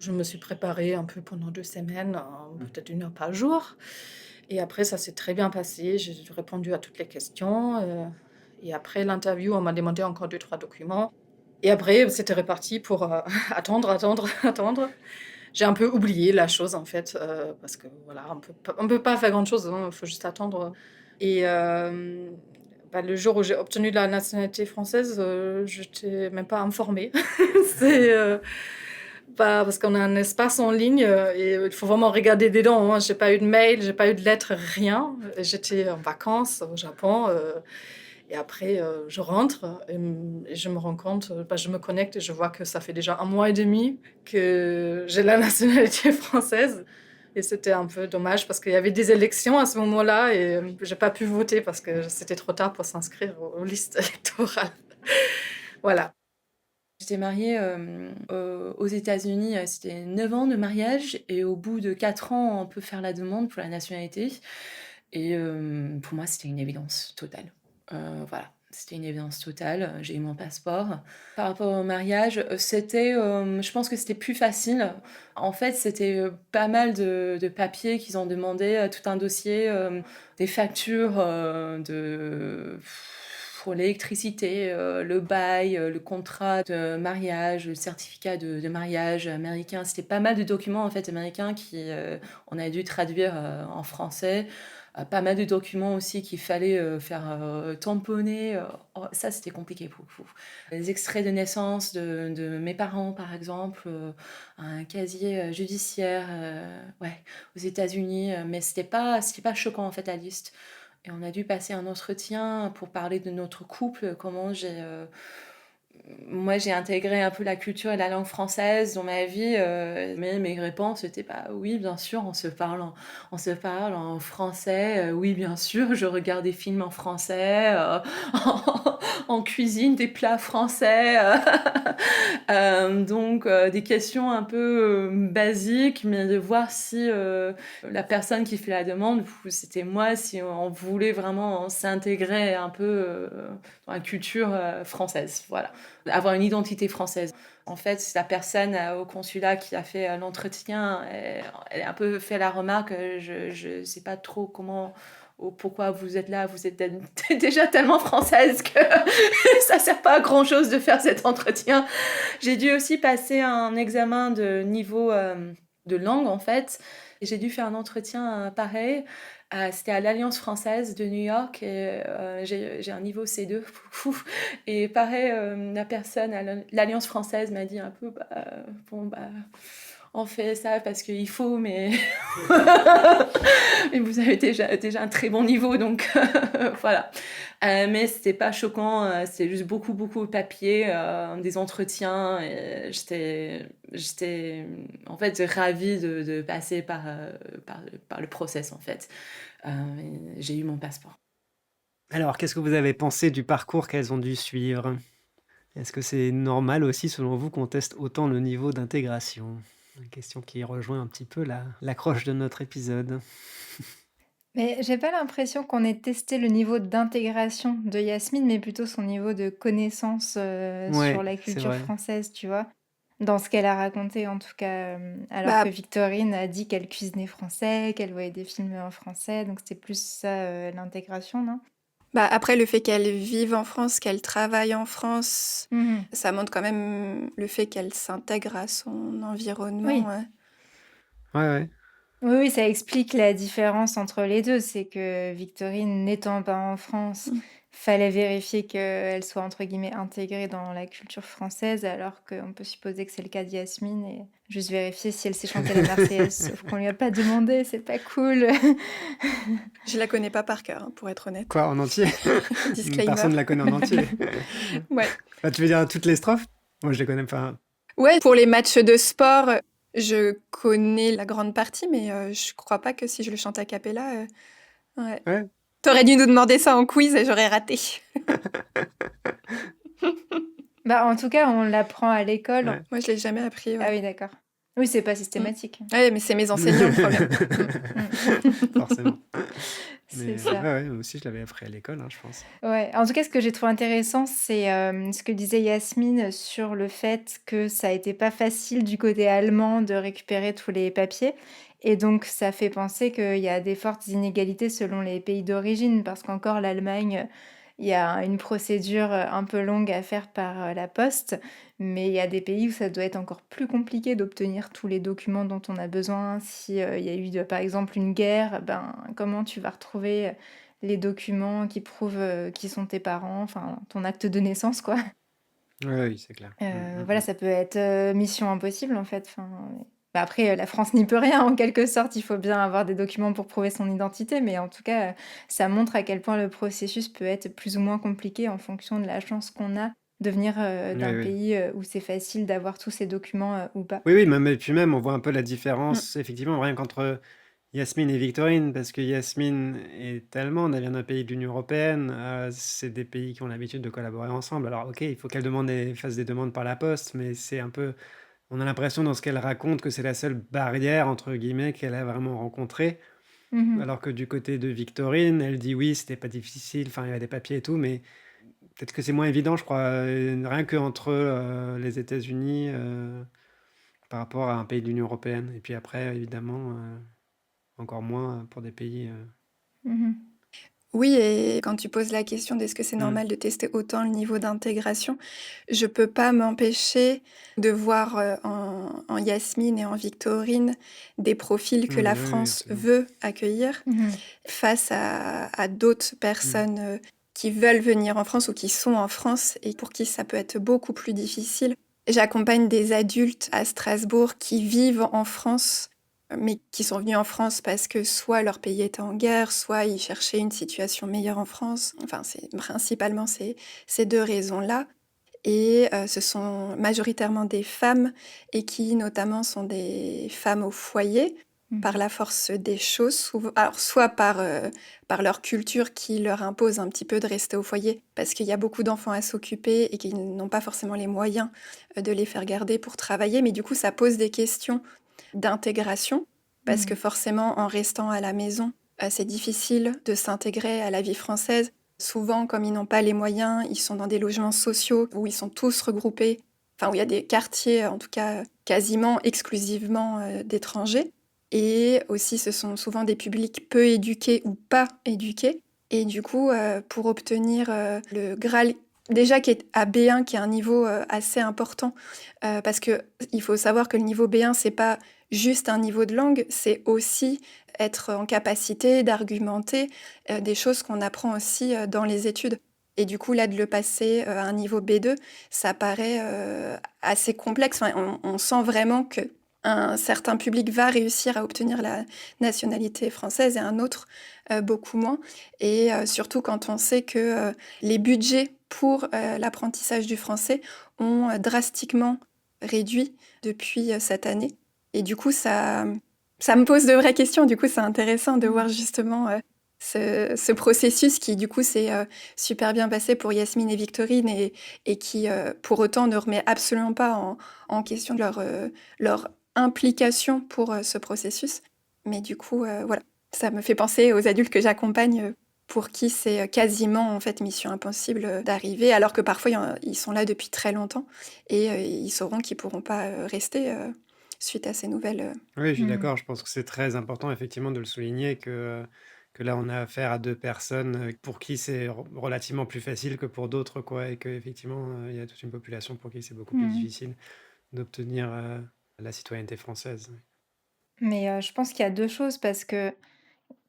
Je me suis préparée un peu pendant 2 semaines, peut-être 1 heure par jour. Et après, ça s'est très bien passé. J'ai répondu à toutes les questions. Et après l'interview, on m'a demandé encore 2-3 documents. Et après, c'était reparti pour attendre. J'ai un peu oublié la chose, en fait, parce que voilà, on peut pas faire grand-chose, hein, il faut juste attendre. Et le jour où j'ai obtenu la nationalité française, je n'étais même pas informée. C'est... parce qu'on a un espace en ligne et il faut vraiment regarder dedans. Hein. J'ai pas eu de mail, j'ai pas eu de lettre, rien. J'étais en vacances au Japon et après je rentre et je me rends compte, je me connecte et je vois que ça fait déjà 1 mois et demi que j'ai la nationalité française. Et c'était un peu dommage parce qu'il y avait des élections à ce moment-là et j'ai pas pu voter parce que c'était trop tard pour s'inscrire aux listes électorales. Voilà. J'étais mariée aux États-Unis, c'était 9 ans de mariage, et au bout de 4 ans, on peut faire la demande pour la nationalité. Et pour moi, c'était une évidence totale. Voilà, c'était une évidence totale. J'ai eu mon passeport. Par rapport au mariage, je pense que c'était plus facile. En fait, c'était pas mal de papiers qu'ils ont demandé, tout un dossier, des factures pour l'électricité, le bail, le contrat de mariage, le certificat de mariage américain. C'était pas mal de documents en fait américains qui on a dû traduire en français. Pas mal de documents aussi qu'il fallait faire tamponner. Ça, c'était compliqué. Les extraits de naissance de mes parents, par exemple, un casier judiciaire ouais, aux États-Unis. Mais c'était pas choquant, en fait, la liste. Et on a dû passer un entretien pour parler de notre couple, comment moi, j'ai intégré un peu la culture et la langue française dans ma vie, mais mes réponses étaient pas oui, bien sûr, on se parle en français, oui, bien sûr, je regarde des films en français, on cuisine des plats français, donc des questions un peu basiques, mais de voir si la personne qui fait la demande, c'était moi, si on voulait vraiment s'intégrer un peu dans la culture française, voilà, avoir une identité française. En fait, la personne au consulat qui a fait l'entretien, elle a un peu fait la remarque, je sais pas trop comment ou pourquoi vous êtes là, vous êtes déjà tellement française que ça sert pas à grand chose de faire cet entretien. J'ai dû aussi passer un examen de niveau de langue en fait. Et j'ai dû faire un entretien pareil. C'était à l'Alliance française de New York et j'ai un niveau C2. Et pareil, la personne à l'Alliance française m'a dit un peu, bon, on fait ça parce qu'il faut, mais et vous avez déjà un très bon niveau, donc voilà. Mais c'était pas choquant, c'était juste beaucoup de papier, des entretiens. Et j'étais en fait ravie de passer par le process en fait. J'ai eu mon passeport. Alors, qu'est-ce que vous avez pensé du parcours qu'elles ont dû suivre? Est-ce que c'est normal aussi, selon vous, qu'on teste autant le niveau d'intégration? Une question qui rejoint un petit peu l'accroche de notre épisode. Mais j'ai pas l'impression qu'on ait testé le niveau d'intégration de Yasmine, mais plutôt son niveau de connaissance sur Ouais, la c'est culture vrai. française, tu vois. Dans ce qu'elle a raconté, en tout cas. Alors Bah, que Victorine a dit qu'elle cuisinait français, qu'elle voyait des films en français, donc c'était plus ça l'intégration, non? après, le fait qu'elle vive en France, qu'elle travaille en France, Mhm. ça montre quand même le fait qu'elle s'intègre à son environnement. Oui. Ouais. Ouais. Oui, oui, ça explique la différence entre les deux. C'est que Victorine, n'étant pas en France, Mm. fallait vérifier qu'elle soit entre guillemets intégrée dans la culture française, alors qu'on peut supposer que c'est le cas de Yasmine et juste vérifier si elle sait chanter la Marseillaise, sauf qu'on lui a pas demandé, c'est pas cool. Je la connais pas par cœur, hein, pour être honnête. Quoi, en entier? Disclaimer. Personne ne la connaît en entier. Ouais. Bah, tu veux dire toutes les strophes? Moi, je les connais pas. Ouais, pour les matchs de sport, je connais la grande partie, mais je crois pas que si je le chante a cappella. Ouais. Ouais. T'aurais dû nous demander ça en quiz et j'aurais raté. Bah, en tout cas, on l'apprend à l'école. Ouais. Moi, je l'ai jamais appris. Ah Ouais. oui, d'accord. Oui, c'est pas systématique. Ouais, mais c'est mes enseignants le problème. Forcément. C'est Mais ça. ouais, moi aussi, je l'avais appris à l'école, je pense. Ouais, en tout cas, ce que j'ai trouvé intéressant, c'est ce que disait Yasmine sur le fait que ça a été pas facile du côté allemand de récupérer tous les papiers. Et donc, ça fait penser qu'il y a des fortes inégalités selon les pays d'origine, parce qu'encore l'Allemagne, il y a une procédure un peu longue à faire par la poste, mais il y a des pays où ça doit être encore plus compliqué d'obtenir tous les documents dont on a besoin. Si il y a eu, par exemple, une guerre, ben, comment tu vas retrouver les documents qui prouvent qui sont tes parents, enfin ton acte de naissance, quoi. Oui, c'est clair. Voilà, ça peut être mission impossible en fait. Enfin, bah, après, la France n'y peut rien en quelque sorte. Il faut bien avoir des documents pour prouver son identité, mais en tout cas, ça montre à quel point le processus peut être plus ou moins compliqué en fonction de la chance qu'on a de venir d'un Oui. pays où c'est facile d'avoir tous ces documents ou pas. Oui, et puis même, on voit un peu la Mm. différence, effectivement, rien qu'entre Yasmine et Victorine, parce que Yasmine est allemande, elle vient d'un pays de l'Union européenne, c'est des pays qui ont l'habitude de collaborer ensemble. Alors, ok, il faut qu'elle fasse des demandes par la poste, mais c'est un peu. On a l'impression dans ce qu'elle raconte que c'est la seule barrière, entre guillemets, qu'elle a vraiment rencontrée. Mhm. Alors que du côté de Victorine, elle dit oui, c'était pas difficile, enfin, il y avait des papiers et tout, mais peut-être que c'est moins évident, je crois, rien qu'entre les États-Unis par rapport à un pays de l'Union européenne. Et puis après, évidemment, encore moins pour des pays. Mhm. Oui, et quand tu poses la question d'est-ce que c'est normal de tester autant le niveau d'intégration, je peux pas m'empêcher de voir en Yasmine et en Victorine des profils que la Oui, oui, France absolument. veut accueillir face à d'autres personnes qui veulent venir en France ou qui sont en France et pour qui ça peut être beaucoup plus difficile. J'accompagne des adultes à Strasbourg qui vivent en France mais qui sont venus en France parce que soit leur pays était en guerre, soit ils cherchaient une situation meilleure en France. Enfin, c'est principalement ces deux raisons-là. Et ce sont majoritairement des femmes et qui notamment sont des femmes au foyer par la force des choses, alors soit par leur culture qui leur impose un petit peu de rester au foyer parce qu'il y a beaucoup d'enfants à s'occuper et qu'ils n'ont pas forcément les moyens de les faire garder pour travailler, mais du coup ça pose des questions d'intégration parce que forcément en restant à la maison, c'est difficile de s'intégrer à la vie française. Souvent, comme ils n'ont pas les moyens, ils sont dans des logements sociaux où ils sont tous regroupés, enfin où il y a des quartiers, en tout cas quasiment exclusivement d'étrangers. Et aussi, ce sont souvent des publics peu éduqués ou pas éduqués. Et du coup, pour obtenir le Graal, déjà qui est à B1, qui est un niveau assez important, parce que il faut savoir que le niveau B1, c'est pas juste un niveau de langue, c'est aussi être en capacité d'argumenter des choses qu'on apprend aussi dans les études. Et du coup, là, de le passer à un niveau B2, ça paraît assez complexe. Enfin, on sent vraiment que un certain public va réussir à obtenir la nationalité française et un autre beaucoup moins. Et surtout quand on sait que les budgets pour l'apprentissage du français ont drastiquement réduit depuis cette année. Et du coup, ça me pose de vraies questions. Du coup, c'est intéressant de voir justement ce processus qui, du coup, s'est super bien passé pour Yasmine et Victorine et qui, pour autant, ne remet absolument pas en question leur implication pour ce processus. Mais du coup, voilà, ça me fait penser aux adultes que j'accompagne pour qui c'est quasiment en fait mission impossible d'arriver, alors que parfois ils sont là depuis très longtemps et ils sauront qu'ils pourront pas rester suite à ces nouvelles. Oui, je suis d'accord. Je pense que c'est très important, effectivement, de le souligner que là, on a affaire à deux personnes pour qui c'est relativement plus facile que pour d'autres, quoi. Et qu'effectivement, il y a toute une population pour qui c'est beaucoup plus difficile d'obtenir la citoyenneté française. Mais je pense qu'il y a deux choses parce que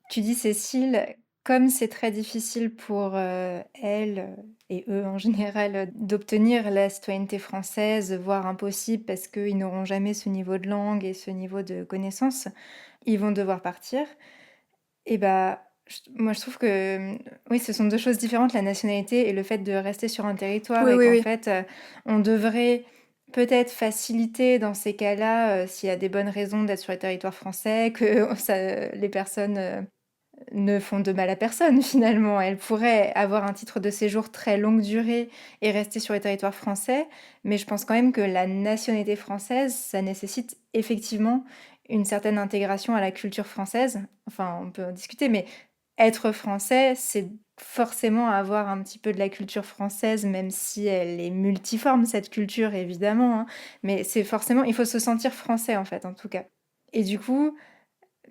tu dis, Cécile, comme c'est très difficile pour elles et eux en général d'obtenir la citoyenneté française, voire impossible parce qu'ils n'auront jamais ce niveau de langue et ce niveau de connaissance, ils vont devoir partir. Et bah, moi je trouve que oui, ce sont deux choses différentes, la nationalité et le fait de rester sur un territoire Oui, et oui, qu'en oui. fait on devrait peut-être faciliter dans ces cas-là s'il y a des bonnes raisons d'être sur le territoire français, que les personnes ne font de mal à personne finalement. Elles pourraient avoir un titre de séjour très longue durée et rester sur le territoire français, mais je pense quand même que la nationalité française, ça nécessite effectivement une certaine intégration à la culture française. Enfin, on peut en discuter, mais être français, c'est forcément avoir un petit peu de la culture française, même si elle est multiforme, cette culture, évidemment, hein. Mais c'est forcément, il faut se sentir français, en fait, en tout cas. Et du coup,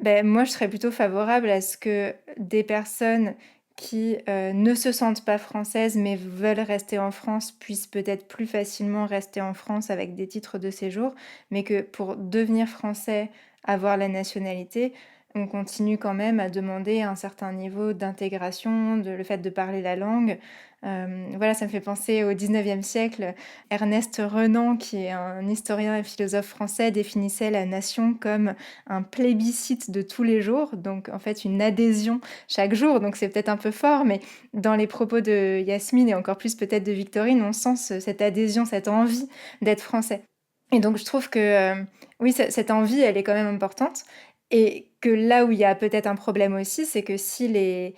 ben moi, je serais plutôt favorable à ce que des personnes qui ne se sentent pas françaises mais veulent rester en France puissent peut-être plus facilement rester en France avec des titres de séjour, mais que pour devenir français, avoir la nationalité, on continue quand même à demander un certain niveau d'intégration, le fait de parler la langue. Voilà, ça me fait penser au 19e siècle. Ernest Renan, qui est un historien et philosophe français, définissait la nation comme un plébiscite de tous les jours, donc en fait une adhésion chaque jour, donc c'est peut-être un peu fort, mais dans les propos de Yasmine et encore plus peut-être de Victorine, on sent cette adhésion, cette envie d'être français. Et donc je trouve que oui, cette envie, elle est quand même importante, et que là où il y a peut-être un problème aussi, c'est que si les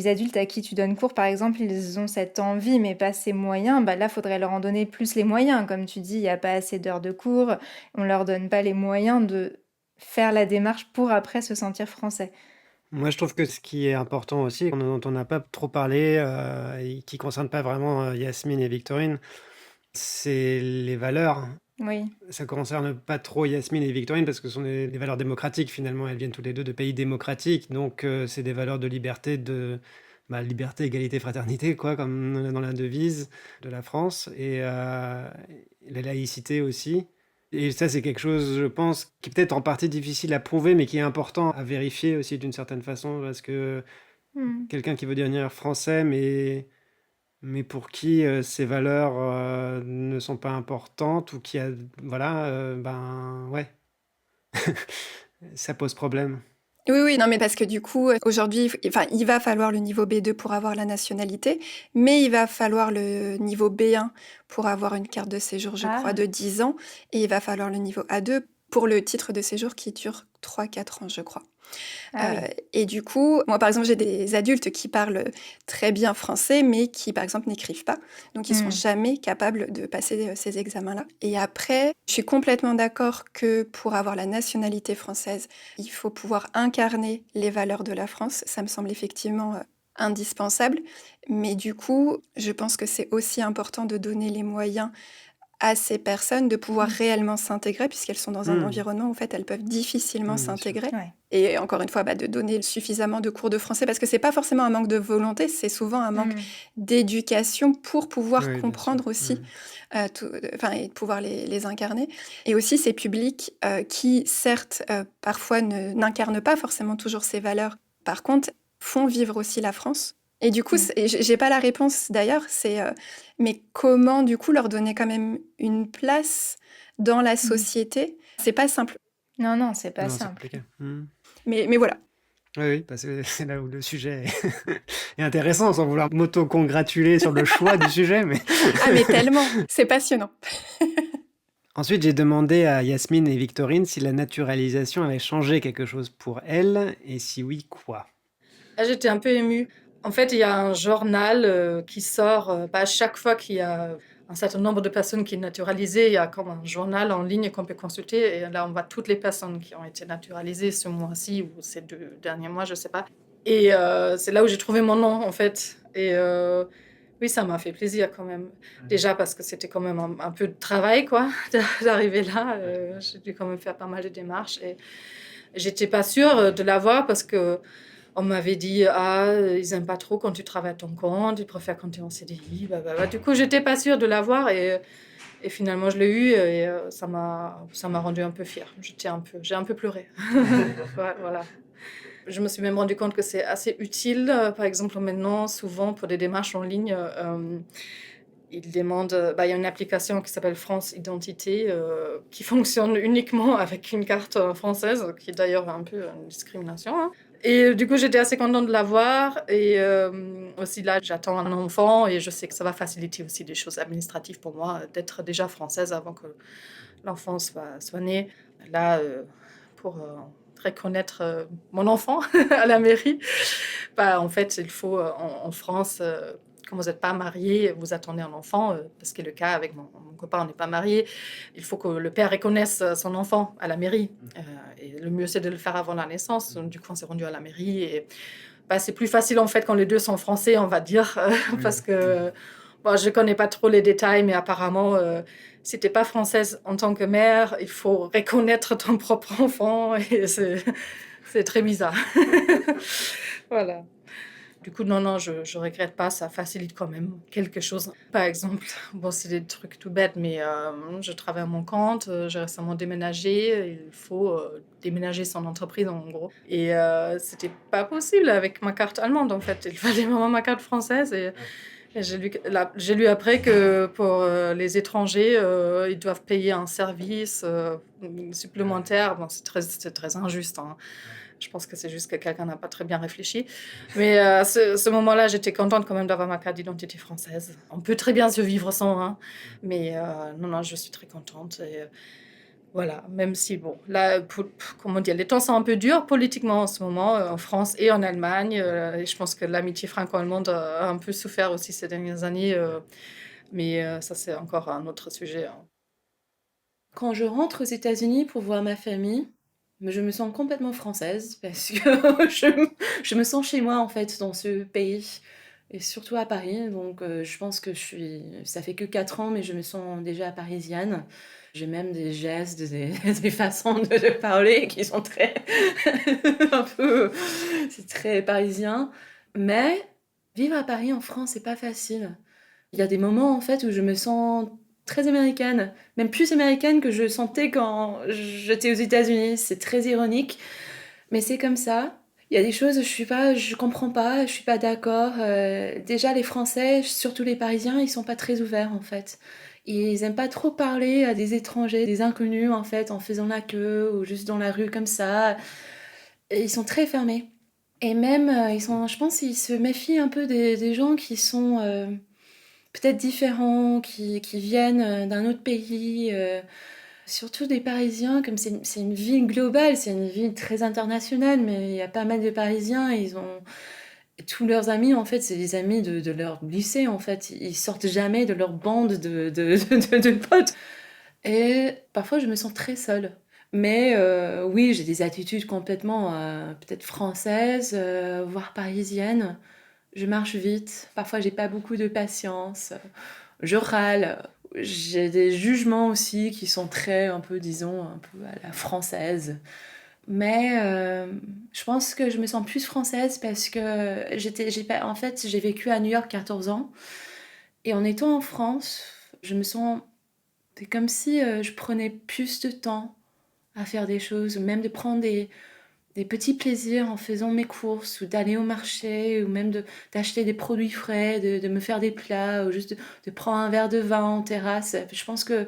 adultes à qui tu donnes cours, par exemple, ils ont cette envie mais pas ces moyens, bah là, faudrait leur en donner plus les moyens. Comme tu dis, il n'y a pas assez d'heures de cours, on leur donne pas les moyens de faire la démarche pour après se sentir français. Moi, je trouve que ce qui est important aussi, dont on n'a pas trop parlé et qui ne concerne pas vraiment Yasmine et Victorine, c'est les valeurs. Oui. Ça concerne pas trop Yasmine et Victorine parce que ce sont des valeurs démocratiques finalement. Elles viennent toutes les deux de pays démocratiques. Donc, c'est des valeurs de liberté, liberté, égalité, fraternité, quoi, comme dans la devise de la France, et la laïcité aussi. Et ça, c'est quelque chose, je pense, qui est peut-être en partie difficile à prouver, mais qui est important à vérifier aussi d'une certaine façon, parce que quelqu'un qui veut devenir français, mais pour qui ces valeurs ne sont pas importantes, ou qui a... Voilà, ouais, ça pose problème. Oui, non, mais parce que du coup, aujourd'hui, il va falloir le niveau B2 pour avoir la nationalité, mais il va falloir le niveau B1 pour avoir une carte de séjour, je crois, de 10 ans, et il va falloir le niveau A2 pour le titre de séjour qui dure 3-4 ans, je crois. Et du coup, moi, par exemple, j'ai des adultes qui parlent très bien français, mais qui, par exemple, n'écrivent pas. Donc, ils ne seront jamais capables de passer ces examens-là. Et après, je suis complètement d'accord que pour avoir la nationalité française, il faut pouvoir incarner les valeurs de la France. Ça me semble effectivement indispensable. Mais du coup, je pense que c'est aussi important de donner les moyens à ces personnes de pouvoir réellement s'intégrer, puisqu'elles sont dans un environnement où en fait, elles peuvent difficilement s'intégrer. Ouais. Et encore une fois, de donner suffisamment de cours de français, parce que c'est pas forcément un manque de volonté, c'est souvent un manque d'éducation pour pouvoir comprendre aussi, et de pouvoir les incarner. Et aussi ces publics qui, certes, parfois n'incarnent pas forcément toujours ces valeurs, par contre, font vivre aussi la France. Et du coup, j'ai pas la réponse d'ailleurs, mais comment du coup leur donner quand même une place dans la société? C'est pas simple. Non, c'est pas simple. Mais voilà. Oui, parce que c'est là où le sujet est intéressant, sans vouloir m'auto-congratuler sur le choix du sujet. Mais... mais tellement, c'est passionnant. Ensuite, j'ai demandé à Yasmine et Victorine si la naturalisation avait changé quelque chose pour elles, et si oui, quoi? J'étais un peu émue. En fait, il y a un journal qui sort à chaque fois qu'il y a un certain nombre de personnes qui sont naturalisées. Il y a comme un journal en ligne qu'on peut consulter. Et là, on voit toutes les personnes qui ont été naturalisées ce mois-ci ou ces 2 derniers mois, je ne sais pas. Et c'est là où j'ai trouvé mon nom, en fait. Et oui, ça m'a fait plaisir quand même. Déjà parce que c'était quand même un peu de travail, quoi, d'arriver là. J'ai dû quand même faire pas mal de démarches. Et j'étais pas sûre de l'avoir parce que on m'avait dit, ils n'aiment pas trop quand tu travailles à ton compte, ils préfèrent quand tu es en CDI. Du coup, je n'étais pas sûre de l'avoir et finalement, je l'ai eu et ça m'a rendue un peu fière. J'ai un peu pleuré. Voilà. Je me suis même rendu compte que c'est assez utile. Par exemple, maintenant, souvent, pour des démarches en ligne, ils demandent... il y a une application qui s'appelle France Identité qui fonctionne uniquement avec une carte française, qui est d'ailleurs un peu une discrimination, hein. Et du coup, j'étais assez contente de l'avoir. Et aussi là, j'attends un enfant et je sais que ça va faciliter aussi des choses administratives pour moi, d'être déjà française avant que l'enfant soit né. Là, pour reconnaître mon enfant à la mairie, en fait, il faut en France... Quand vous n'êtes pas marié, vous attendez un enfant, parce que le cas avec mon copain, on n'est pas marié. Il faut que le père reconnaisse son enfant à la mairie. Et le mieux, c'est de le faire avant la naissance. Du coup, on s'est rendu à la mairie. Et c'est plus facile, en fait, quand les deux sont français, on va dire. Parce que je ne connais pas trop les détails, mais apparemment, si tu n'es pas française en tant que mère, il faut reconnaître ton propre enfant. Et c'est très bizarre. Voilà. Du coup, non, je regrette pas, ça facilite quand même quelque chose. Par exemple, c'est des trucs tout bêtes, mais je travaille à mon compte, j'ai récemment déménagé, il faut déménager son entreprise en gros. Et c'était pas possible avec ma carte allemande en fait, il fallait vraiment ma carte française. Et j'ai lu après que pour les étrangers, ils doivent payer un service supplémentaire. C'est très injuste, hein. Je pense que c'est juste que quelqu'un n'a pas très bien réfléchi. Mais à ce moment-là, j'étais contente quand même d'avoir ma carte d'identité française. On peut très bien survivre sans, hein. Mais non, je suis très contente. Et, voilà, même si, là, comment dire, les temps sont un peu durs politiquement en ce moment, en France et en Allemagne. Et je pense que l'amitié franco-allemande a un peu souffert aussi ces dernières années. Mais ça, c'est encore un autre sujet, hein. Quand je rentre aux États-Unis pour voir ma famille, je me sens complètement française parce que je me sens chez moi en fait dans ce pays et surtout à Paris. Donc je pense que ça fait que 4 ans mais je me sens déjà parisienne. J'ai même des gestes, des façons de parler qui sont très un peu c'est très parisien. Mais Vivre à Paris, en France, c'est pas facile. Il y a des moments, en fait, où je me sens très américaine, même plus américaine que je sentais quand j'étais aux États-Unis. C'est très ironique, mais c'est comme ça. Il y a des choses, je comprends pas, je suis pas d'accord. Déjà, les Français, surtout les Parisiens, ils sont pas très ouverts, en fait. Ils aiment pas trop parler à des étrangers, des inconnus, en fait, en faisant la queue ou juste dans la rue comme ça. Et ils sont très fermés. Et même, je pense qu'ils se méfient un peu des gens qui sont peut-être différents, qui viennent d'un autre pays. Surtout des Parisiens, comme c'est une ville globale, c'est une ville très internationale, mais il y a pas mal de Parisiens, ils ont tous leurs amis, en fait, c'est des amis de leur lycée, en fait. Ils sortent jamais de leur bande de potes. Et parfois, je me sens très seule. Mais oui, j'ai des attitudes complètement peut-être françaises, voire parisiennes. Je marche vite. Parfois, j'ai pas beaucoup de patience. Je râle. J'ai des jugements aussi qui sont très, un peu, disons, un peu à la française. Mais je pense que je me sens plus française parce que en fait, j'ai vécu à New York 14 ans. Et en étant en France, je me sens... C'est comme si je prenais plus de temps à faire des choses, ou même de prendre des petits plaisirs en faisant mes courses, ou d'aller au marché, ou même d'acheter des produits frais, de me faire des plats, ou juste de prendre un verre de vin en terrasse. Je pense que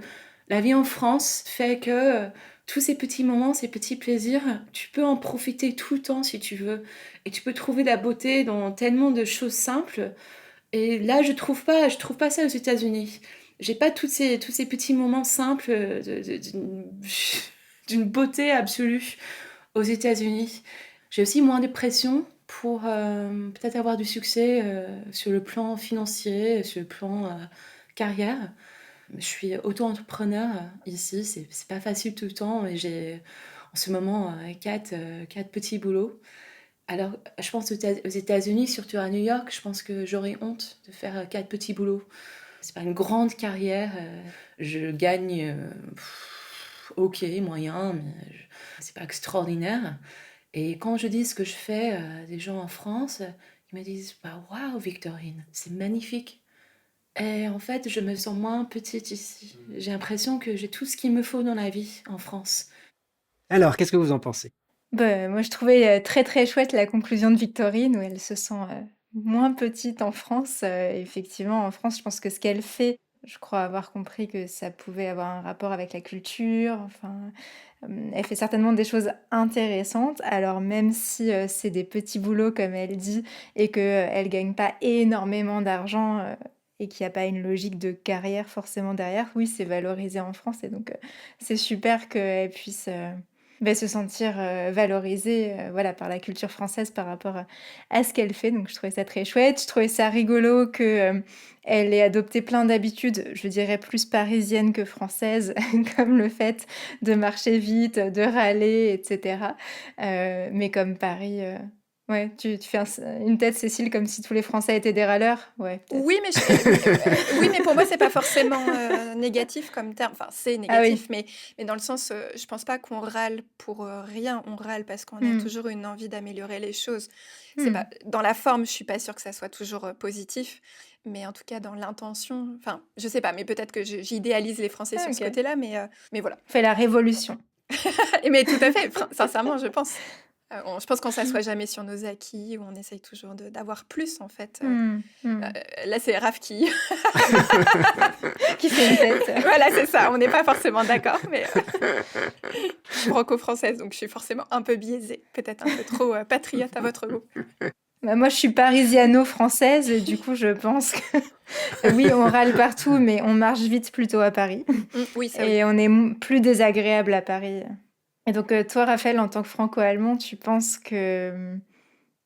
la vie en France fait que tous ces petits moments, ces petits plaisirs, tu peux en profiter tout le temps si tu veux. Et tu peux trouver la beauté dans tellement de choses simples. Et là, je trouve pas ça aux États-Unis. J'ai pas tous ces petits moments simples d'une beauté absolue aux États-Unis. J'ai aussi moins de pression pour peut-être avoir du succès sur le plan financier, sur le plan carrière. Je suis auto-entrepreneur ici, c'est pas facile tout le temps et j'ai en ce moment quatre petits boulots. Alors, je pense aux États-Unis, surtout à New York, je pense que j'aurais honte de faire quatre petits boulots. C'est pas une grande carrière. Je gagne, ok, moyen, mais c'est pas extraordinaire. Et quand je dis ce que je fais à des gens en France, ils me disent bah, waouh, Victorine, c'est magnifique. Et en fait, je me sens moins petite ici. J'ai l'impression que j'ai tout ce qu'il me faut dans la vie en France. Alors, qu'est-ce que vous en pensez? Bah, moi, je trouvais très très chouette la conclusion de Victorine où elle se sent moins petite en France. Effectivement, en France, je pense que ce qu'elle fait, je crois avoir compris que ça pouvait avoir un rapport avec la culture. Enfin, elle fait certainement des choses intéressantes. Alors même si c'est des petits boulots, comme elle dit, et qu'elle gagne pas énormément d'argent et qu'il n'y a pas une logique de carrière forcément derrière, oui, c'est valorisé en France. Et donc, c'est super qu'elle puisse se sentir valorisée voilà, par la culture française par rapport à ce qu'elle fait. Donc, je trouvais ça très chouette. Je trouvais ça rigolo que elle ait adopté plein d'habitudes, je dirais plus parisiennes que françaises, comme le fait de marcher vite, de râler, etc. Mais comme Paris... Ouais, tu fais une tête, Cécile, comme si tous les Français étaient des râleurs. Ouais, Oui, oui, mais pour moi, c'est pas forcément négatif comme terme. Enfin, c'est Ah oui. négatif, mais dans le sens, je pense pas qu'on râle pour rien. On râle parce qu'on a Hmm. toujours une envie d'améliorer les choses. C'est Hmm. pas dans la forme, je suis pas sûre que ça soit toujours positif, mais en tout cas dans l'intention. Enfin, je sais pas, mais peut-être que j'idéalise les Français Ah, sur ce ok. côté-là, mais voilà. On fait la révolution. Mais tout à fait, sincèrement, je pense. Je pense qu'on s'assoit jamais sur nos acquis, ou on essaye toujours d'avoir plus, en fait. Hmm. Hmm. Là, c'est Raph qui... Qui fait une tête. Voilà, c'est ça. On n'est pas forcément d'accord, mais je suis franco-française, donc je suis forcément un peu biaisée. Peut-être un peu trop patriote à votre goût. Bah, moi, je suis parisiano-française et du coup, je pense que oui, on râle partout, mais on marche vite plutôt à Paris. Oui, ça oui. Et on est plus désagréable à Paris. Et donc, toi, Raphaël, en tant que franco-allemand, tu penses que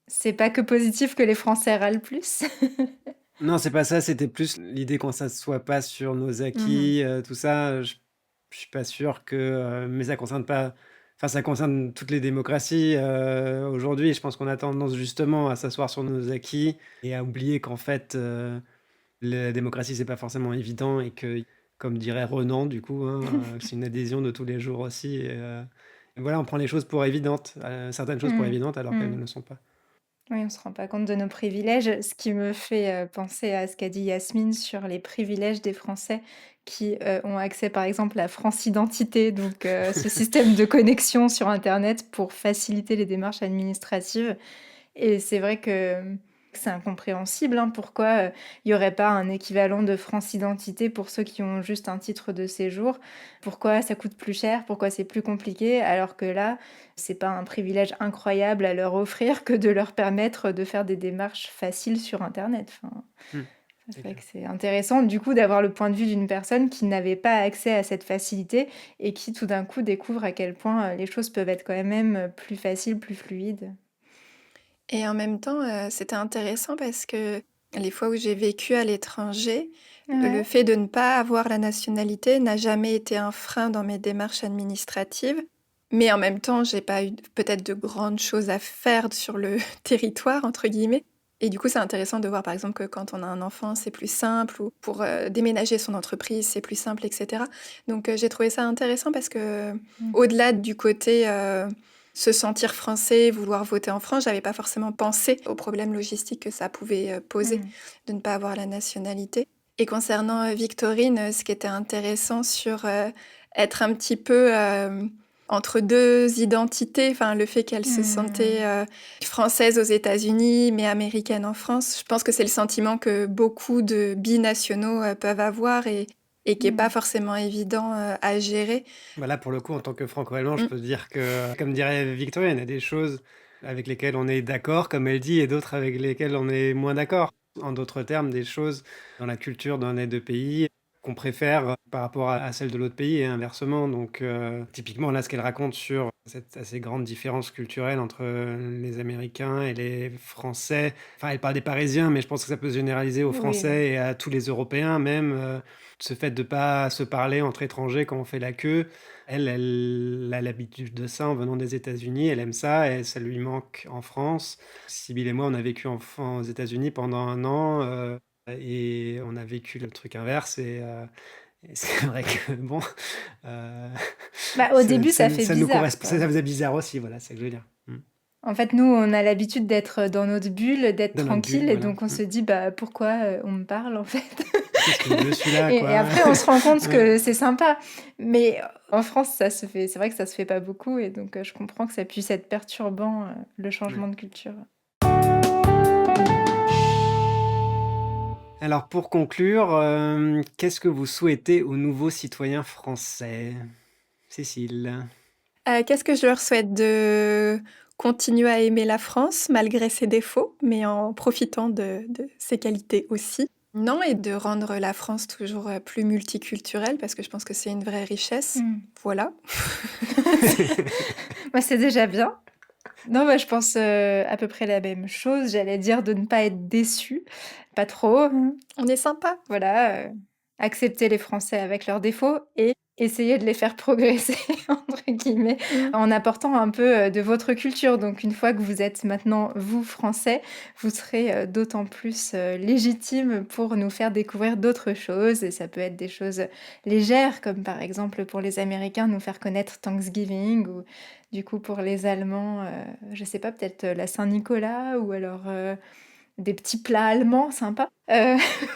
c'est pas que positif que les Français râlent plus? Non, c'est pas ça, c'était plus l'idée qu'on s'assoit pas sur nos acquis, tout ça. Je suis pas sûr que. Mais ça concerne pas. Enfin, ça concerne toutes les démocraties aujourd'hui. Je pense qu'on a tendance justement à s'asseoir sur nos acquis et à oublier qu'en fait, la démocratie, c'est pas forcément évident et que, comme dirait Renan, du coup, hein, c'est une adhésion de tous les jours aussi. Et voilà, on prend les choses pour évidentes, certaines choses pour évidentes alors qu'elles ne le sont pas. Oui, on ne se rend pas compte de nos privilèges, ce qui me fait penser à ce qu'a dit Yasmine sur les privilèges des Français qui ont accès par exemple à France Identité, donc ce système de connexion sur Internet pour faciliter les démarches administratives. Et c'est vrai que c'est incompréhensible, hein, pourquoi il n'y aurait pas un équivalent de France Identité pour ceux qui ont juste un titre de séjour. Pourquoi ça coûte plus cher, pourquoi c'est plus compliqué, alors que là, c'est pas un privilège incroyable à leur offrir que de leur permettre de faire des démarches faciles sur Internet. Enfin, c'est vrai que c'est intéressant du coup d'avoir le point de vue d'une personne qui n'avait pas accès à cette facilité et qui tout d'un coup découvre à quel point les choses peuvent être quand même plus faciles, plus fluides. Et en même temps, c'était intéressant parce que les fois où j'ai vécu à l'étranger, le fait de ne pas avoir la nationalité n'a jamais été un frein dans mes démarches administratives. Mais en même temps, j'ai pas eu peut-être de grandes choses à faire sur le territoire, entre guillemets. Et du coup, c'est intéressant de voir, par exemple, que quand on a un enfant, c'est plus simple, ou pour déménager son entreprise, c'est plus simple, etc. Donc, j'ai trouvé ça intéressant parce que, au-delà du côté se sentir français, vouloir voter en France, j'avais pas forcément pensé aux problèmes logistiques que ça pouvait poser de ne pas avoir la nationalité. Et concernant Victorine, ce qui était intéressant sur être un petit peu entre deux identités, enfin le fait qu'elle se sentait française aux États-Unis mais américaine en France, je pense que c'est le sentiment que beaucoup de binationaux peuvent avoir et qui n'est pas forcément évident à gérer. Là, pour le coup, en tant que franco-allemand, je peux dire que, comme dirait Victorine, il y a des choses avec lesquelles on est d'accord, comme elle dit, et d'autres avec lesquelles on est moins d'accord. En d'autres termes, des choses dans la culture d'un des deux pays qu'on préfère par rapport à celle de l'autre pays et inversement. Donc, typiquement, là, ce qu'elle raconte sur cette assez grande différence culturelle entre les Américains et les Français. Enfin, elle parle des Parisiens, mais je pense que ça peut se généraliser aux Français et à tous les Européens même. Ce fait de ne pas se parler entre étrangers quand on fait la queue, elle a l'habitude de ça en venant des États-Unis, elle aime ça et ça lui manque en France. Sibylle et moi, on a vécu aux États-Unis pendant 1 an et on a vécu le truc inverse et c'est vrai que bon... au début, ça fait bizarre. Ça faisait bizarre aussi, voilà, c'est ce que je veux dire. En fait, nous, on a l'habitude d'être dans notre bulle, d'être tranquille, et donc on se dit, pourquoi on me parle, en fait? Qu'est-ce que je suis là, quoi. Et après, on se rend compte que c'est sympa. Mais en France, ça se fait. C'est vrai que ça se fait pas beaucoup, et donc je comprends que ça puisse être perturbant, le changement de culture. Alors, pour conclure, qu'est-ce que vous souhaitez aux nouveaux citoyens français? Cécile? Qu'est-ce que je leur souhaite? De continuer à aimer la France malgré ses défauts, mais en profitant de ses qualités aussi. Non, et de rendre la France toujours plus multiculturelle, parce que je pense que c'est une vraie richesse. Voilà. C'est déjà bien. Non, je pense à peu près la même chose. J'allais dire de ne pas être déçu. Pas trop. On est sympa. Voilà. Accepter les Français avec leurs défauts et essayer de les faire progresser, entre guillemets, en apportant un peu de votre culture. Donc, une fois que vous êtes maintenant, vous, Français, vous serez d'autant plus légitime pour nous faire découvrir d'autres choses. Et ça peut être des choses légères, comme par exemple pour les Américains, nous faire connaître Thanksgiving, ou du coup pour les Allemands, je sais pas, peut-être la Saint-Nicolas, ou alors... des petits plats allemands sympas.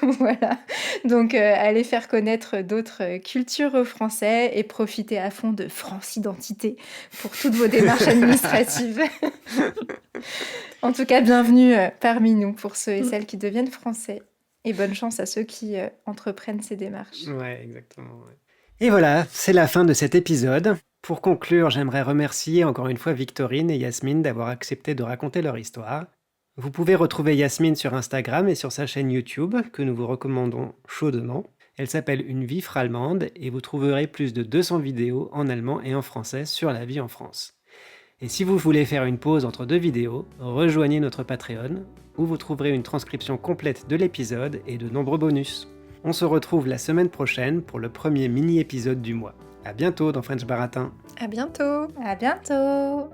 Voilà. Donc, allez faire connaître d'autres cultures aux Français et profitez à fond de France Identité pour toutes vos démarches administratives. En tout cas, bienvenue parmi nous pour ceux et celles qui deviennent français. Et bonne chance à ceux qui entreprennent ces démarches. Ouais, exactement. Ouais. Et voilà, c'est la fin de cet épisode. Pour conclure, j'aimerais remercier encore une fois Victorine et Yasmine d'avoir accepté de raconter leur histoire. Vous pouvez retrouver Yasmine sur Instagram et sur sa chaîne YouTube, que nous vous recommandons chaudement. Elle s'appelle Une vie allemande et vous trouverez plus de 200 vidéos en allemand et en français sur la vie en France. Et si vous voulez faire une pause entre 2 vidéos, rejoignez notre Patreon, où vous trouverez une transcription complète de l'épisode et de nombreux bonus. On se retrouve la semaine prochaine pour le premier mini-épisode du mois. À bientôt dans French Baratin. À bientôt. À bientôt.